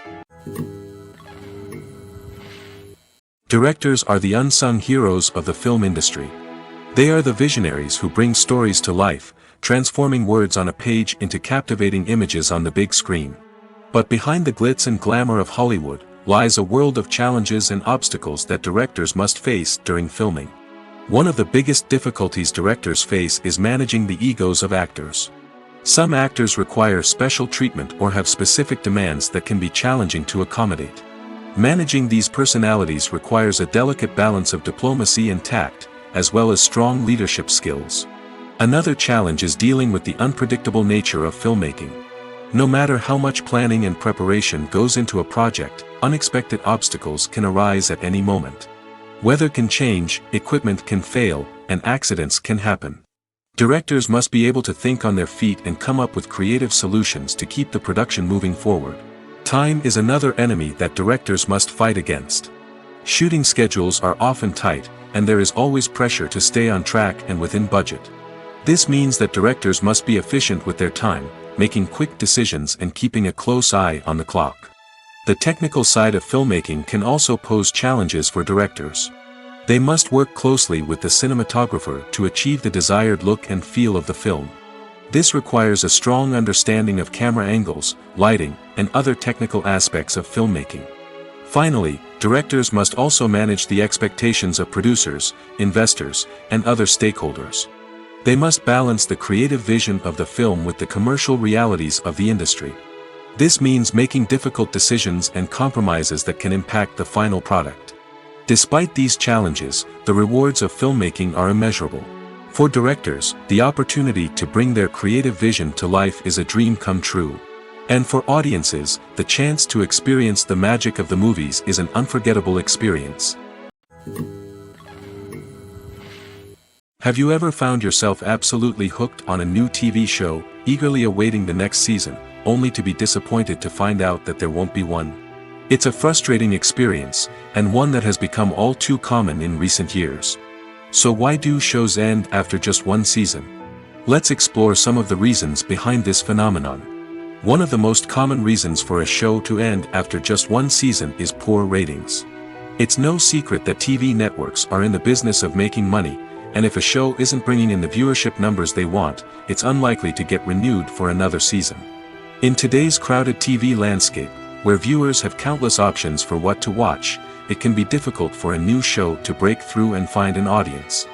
A: Directors are the unsung heroes of the film industry. They are the visionaries who bring stories to life, transforming words on a page into captivating images on the big screen. But behind the glitz and glamour of Hollywood, lies a world of challenges and obstacles that directors must face during filming. One of the biggest difficulties directors face is managing the egos of actors. Some actors require special treatment or have specific demands that can be challenging to accommodate. Managing these personalities requires a delicate balance of diplomacy and tact, as well as strong leadership skills. Another challenge is dealing with the unpredictable nature of filmmaking. No matter how much planning and preparation goes into a project, unexpected obstacles can arise at any moment. Weather can change, equipment can fail, and accidents can happen. Directors must be able to think on their feet and come up with creative solutions to keep the production moving forward. Time is another enemy that directors must fight against. Shooting schedules are often tight, and there is always pressure to stay on track and within budget. This means that directors must be efficient with their time, making quick decisions and keeping a close eye on the clock. The technical side of filmmaking can also pose challenges for directors. They must work closely with the cinematographer to achieve the desired look and feel of the film. This requires a strong understanding of camera angles, lighting, and other technical aspects of filmmaking. Finally, directors must also manage the expectations of producers, investors, and other stakeholders. They must balance the creative vision of the film with the commercial realities of the industry. This means making difficult decisions and compromises that can impact the final product. Despite these challenges, the rewards of filmmaking are immeasurable. For directors, the opportunity to bring their creative vision to life is a dream come true. And for audiences, the chance to experience the magic of the movies is an unforgettable experience. Have you ever found yourself absolutely hooked on a new TV show, eagerly awaiting the next season, only to be disappointed to find out that there won't be one? It's a frustrating experience, and one that has become all too common in recent years. So why do shows end after just one season? Let's explore some of the reasons behind this phenomenon. One of the most common reasons for a show to end after just one season is poor ratings. It's no secret that TV networks are in the business of making money, and if a show isn't bringing in the viewership numbers they want, it's unlikely to get renewed for another season. In today's crowded TV landscape, where viewers have countless options for what to watch, it can be difficult for a new show to break through and find an audience.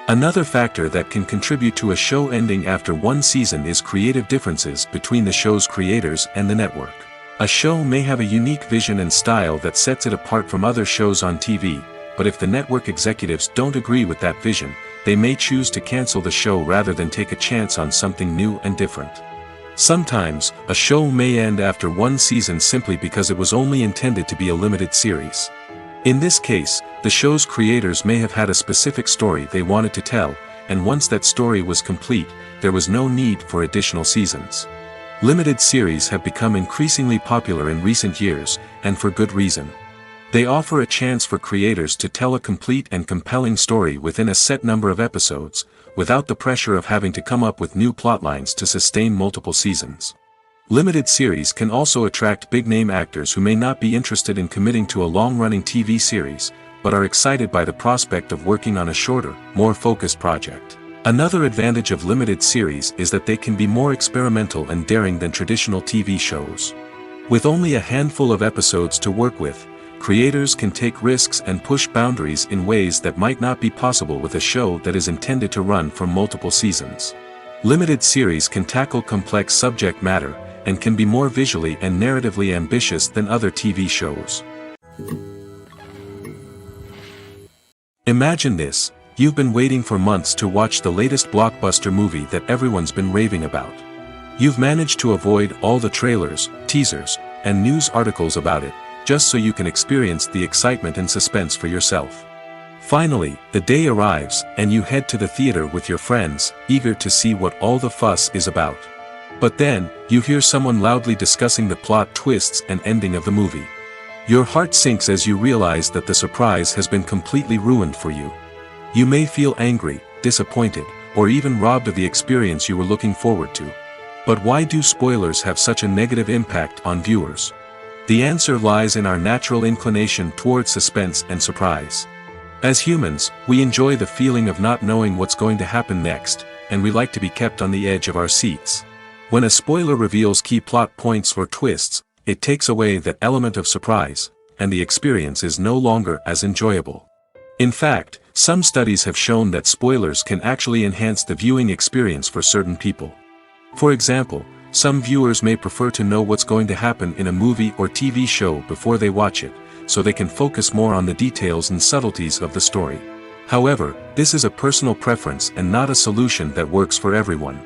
A: Another factor that can contribute to a show ending after one season is creative differences between the show's creators and the network. A show may have a unique vision and style that sets it apart from other shows on TV, but if the network executives don't agree with that vision, they may choose to cancel the show rather than take a chance on something new and different. Sometimes, a show may end after one season simply because it was only intended to be a limited series. In this case, the show's creators may have had a specific story they wanted to tell, and once that story was complete, there was no need for additional seasons. Limited series have become increasingly popular in recent years, and for good reason. They offer a chance for creators to tell a complete and compelling story within a set number of episodes, without the pressure of having to come up with new plotlines to sustain multiple seasons. Limited series can also attract big-name actors who may not be interested in committing to a long-running TV series, but are excited by the prospect of working on a shorter, more focused project. Another advantage of limited series is that they can be more experimental and daring than traditional TV shows. With only a handful of episodes to work with, creators can take risks and push boundaries in ways that might not be possible with a show that is intended to run for multiple seasons. Limited series can tackle complex subject matter, and can be more visually and narratively ambitious than other TV shows. Imagine this: you've been waiting for months to watch the latest blockbuster movie that everyone's been raving about. You've managed to avoid all the trailers, teasers, and news articles about it, just so you can experience the excitement and suspense for yourself. Finally, the day arrives, and you head to the theater with your friends, eager to see what all the fuss is about. But then, you hear someone loudly discussing the plot twists and ending of the movie. Your heart sinks as you realize that the surprise has been completely ruined for you. You may feel angry, disappointed, or even robbed of the experience you were looking forward to. But why do spoilers have such a negative impact on viewers? The answer lies in our natural inclination towards suspense and surprise. As humans, we enjoy the feeling of not knowing what's going to happen next, and we like to be kept on the edge of our seats. When a spoiler reveals key plot points or twists, it takes away that element of surprise, and the experience is no longer as enjoyable. In fact, some studies have shown that spoilers can actually enhance the viewing experience for certain people. For example, some viewers may prefer to know what's going to happen in a movie or TV show before they watch it, so they can focus more on the details and subtleties of the story. However, this is a personal preference and not a solution that works for everyone.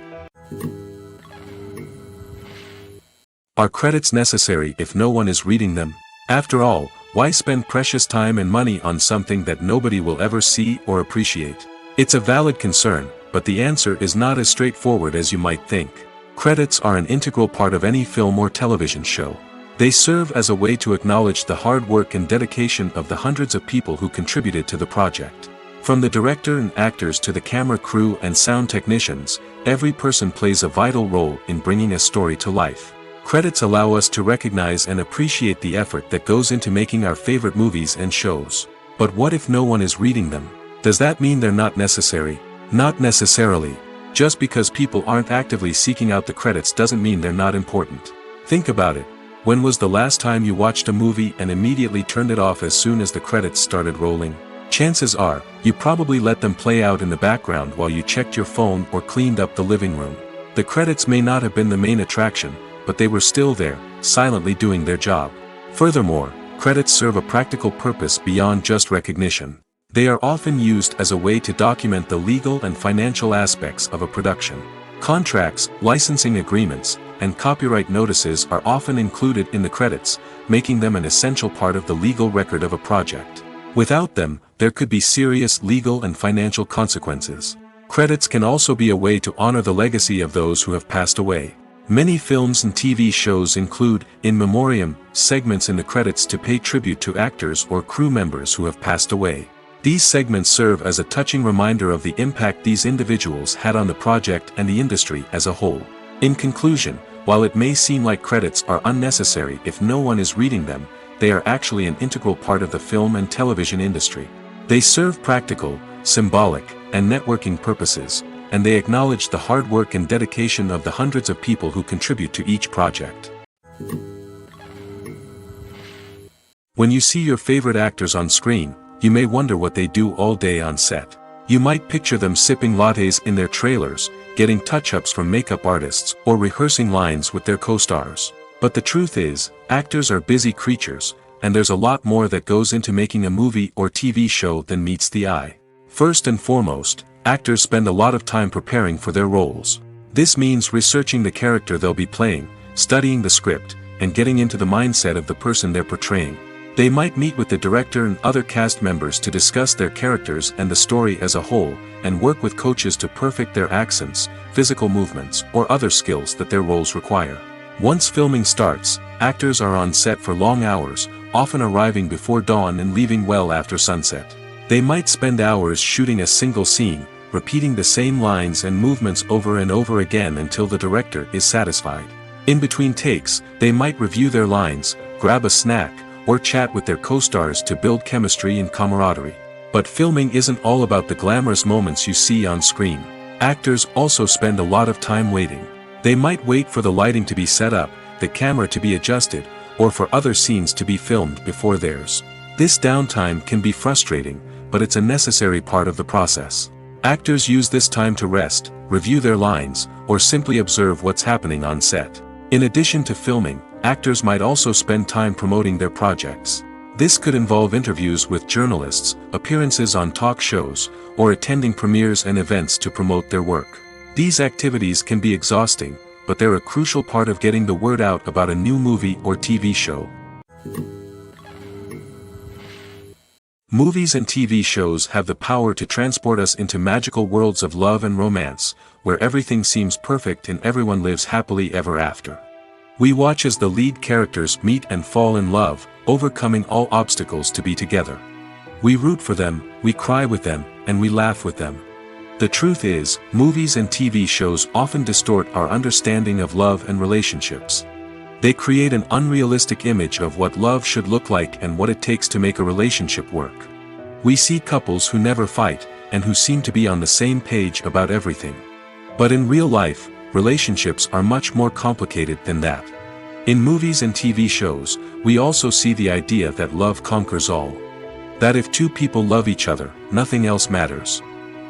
A: Are credits necessary if no one is reading them? After all, why spend precious time and money on something that nobody will ever see or appreciate? It's a valid concern, but the answer is not as straightforward as you might think. Credits are an integral part of any film or television show. They serve as a way to acknowledge the hard work and dedication of the hundreds of people who contributed to the project. From the director and actors to the camera crew and sound technicians, every person plays a vital role in bringing a story to life. Credits allow us to recognize and appreciate the effort that goes into making our favorite movies and shows. But what if no one is reading them? Does that mean they're not necessary? Not necessarily. Just because people aren't actively seeking out the credits doesn't mean they're not important. Think about it. When was the last time you watched a movie and immediately turned it off as soon as the credits started rolling? Chances are, you probably let them play out in the background while you checked your phone or cleaned up the living room. The credits may not have been the main attraction, but they were still there, silently doing their job. Furthermore, credits serve a practical purpose beyond just recognition. They are often used as a way to document the legal and financial aspects of a production. Contracts, licensing agreements, and copyright notices are often included in the credits, making them an essential part of the legal record of a project. Without them, there could be serious legal and financial consequences. Credits can also be a way to honor the legacy of those who have passed away. Many films and TV shows include, in memoriam, segments in the credits to pay tribute to actors or crew members who have passed away. These segments serve as a touching reminder of the impact these individuals had on the project and the industry as a whole. In conclusion, while it may seem like credits are unnecessary if no one is reading them, they are actually an integral part of the film and television industry. They serve practical, symbolic, and networking purposes, and they acknowledge the hard work and dedication of the hundreds of people who contribute to each project. When you see your favorite actors on screen, you may wonder what they do all day on set. You might picture them sipping lattes in their trailers, getting touch-ups from makeup artists, or rehearsing lines with their co-stars. But the truth is, actors are busy creatures, and there's a lot more that goes into making a movie or TV show than meets the eye. First and foremost, actors spend a lot of time preparing for their roles. This means researching the character they'll be playing, studying the script, and getting into the mindset of the person they're portraying. They might meet with the director and other cast members to discuss their characters and the story as a whole, and work with coaches to perfect their accents, physical movements, or other skills that their roles require. Once filming starts, actors are on set for long hours, often arriving before dawn and leaving well after sunset. They might spend hours shooting a single scene, repeating the same lines and movements over and over again until the director is satisfied. In between takes, they might review their lines, grab a snack, or chat with their co-stars to build chemistry and camaraderie. But filming isn't all about the glamorous moments you see on screen. Actors also spend a lot of time waiting. They might wait for the lighting to be set up, the camera to be adjusted, or for other scenes to be filmed before theirs. This downtime can be frustrating, but it's a necessary part of the process. Actors use this time to rest, review their lines, or simply observe what's happening on set. In addition to filming, actors might also spend time promoting their projects. This could involve interviews with journalists, appearances on talk shows, or attending premieres and events to promote their work. These activities can be exhausting, but they're a crucial part of getting the word out about a new movie or TV show. Movies and TV shows have the power to transport us into magical worlds of love and romance, where everything seems perfect and everyone lives happily ever after. We watch as the lead characters meet and fall in love, overcoming all obstacles to be together. We root for them, we cry with them, and we laugh with them. The truth is, movies and TV shows often distort our understanding of love and relationships. They create an unrealistic image of what love should look like and what it takes to make a relationship work. We see couples who never fight, and who seem to be on the same page about everything. But in real life, relationships are much more complicated than that. In movies and TV shows, we also see the idea that love conquers all. That if two people love each other, nothing else matters.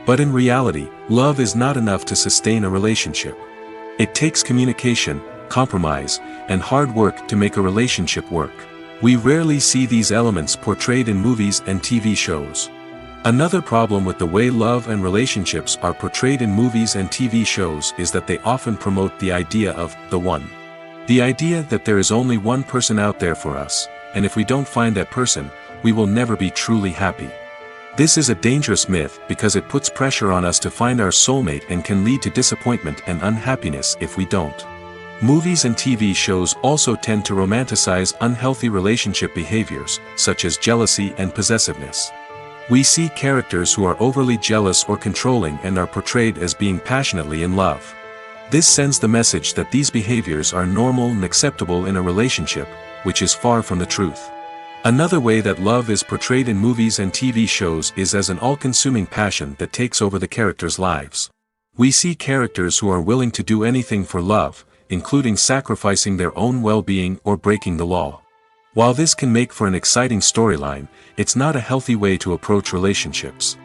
A: But in reality, love is not enough to sustain a relationship. It takes communication, compromise, and hard work to make a relationship work. We rarely see these elements portrayed in movies and TV shows. Another problem with the way love and relationships are portrayed in movies and TV shows is that they often promote the idea of the one. The idea that there is only one person out there for us, and if we don't find that person, we will never be truly happy. This is a dangerous myth because it puts pressure on us to find our soulmate and can lead to disappointment and unhappiness if we don't. Movies and TV shows also tend to romanticize unhealthy relationship behaviors, such as jealousy and possessiveness. We see characters who are overly jealous or controlling and are portrayed as being passionately in love. This sends the message that these behaviors are normal and acceptable in a relationship, which is far from the truth. Another way that love is portrayed in movies and TV shows is as an all-consuming passion that takes over the characters' lives. We see characters who are willing to do anything for love, including sacrificing their own well-being or breaking the law. While this can make for an exciting storyline, it's not a healthy way to approach relationships.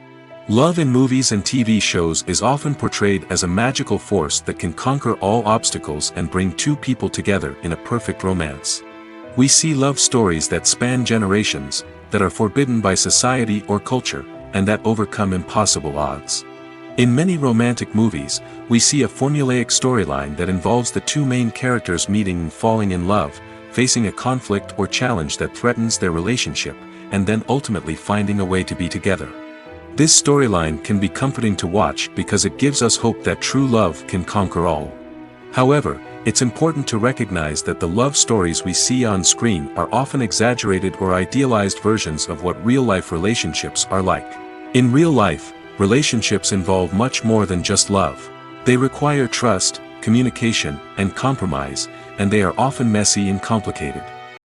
A: Love in movies and TV shows is often portrayed as a magical force that can conquer all obstacles and bring two people together in a perfect romance. We see love stories that span generations, that are forbidden by society or culture, and that overcome impossible odds. In many romantic movies, we see a formulaic storyline that involves the two main characters meeting and falling in love, facing a conflict or challenge that threatens their relationship, and then ultimately finding a way to be together. This storyline can be comforting to watch because it gives us hope that true love can conquer all. However, it's important to recognize that the love stories we see on screen are often exaggerated or idealized versions of what real-life relationships are like. In real life, relationships involve much more than just love. They require trust, communication, and compromise, and they are often messy and complicated.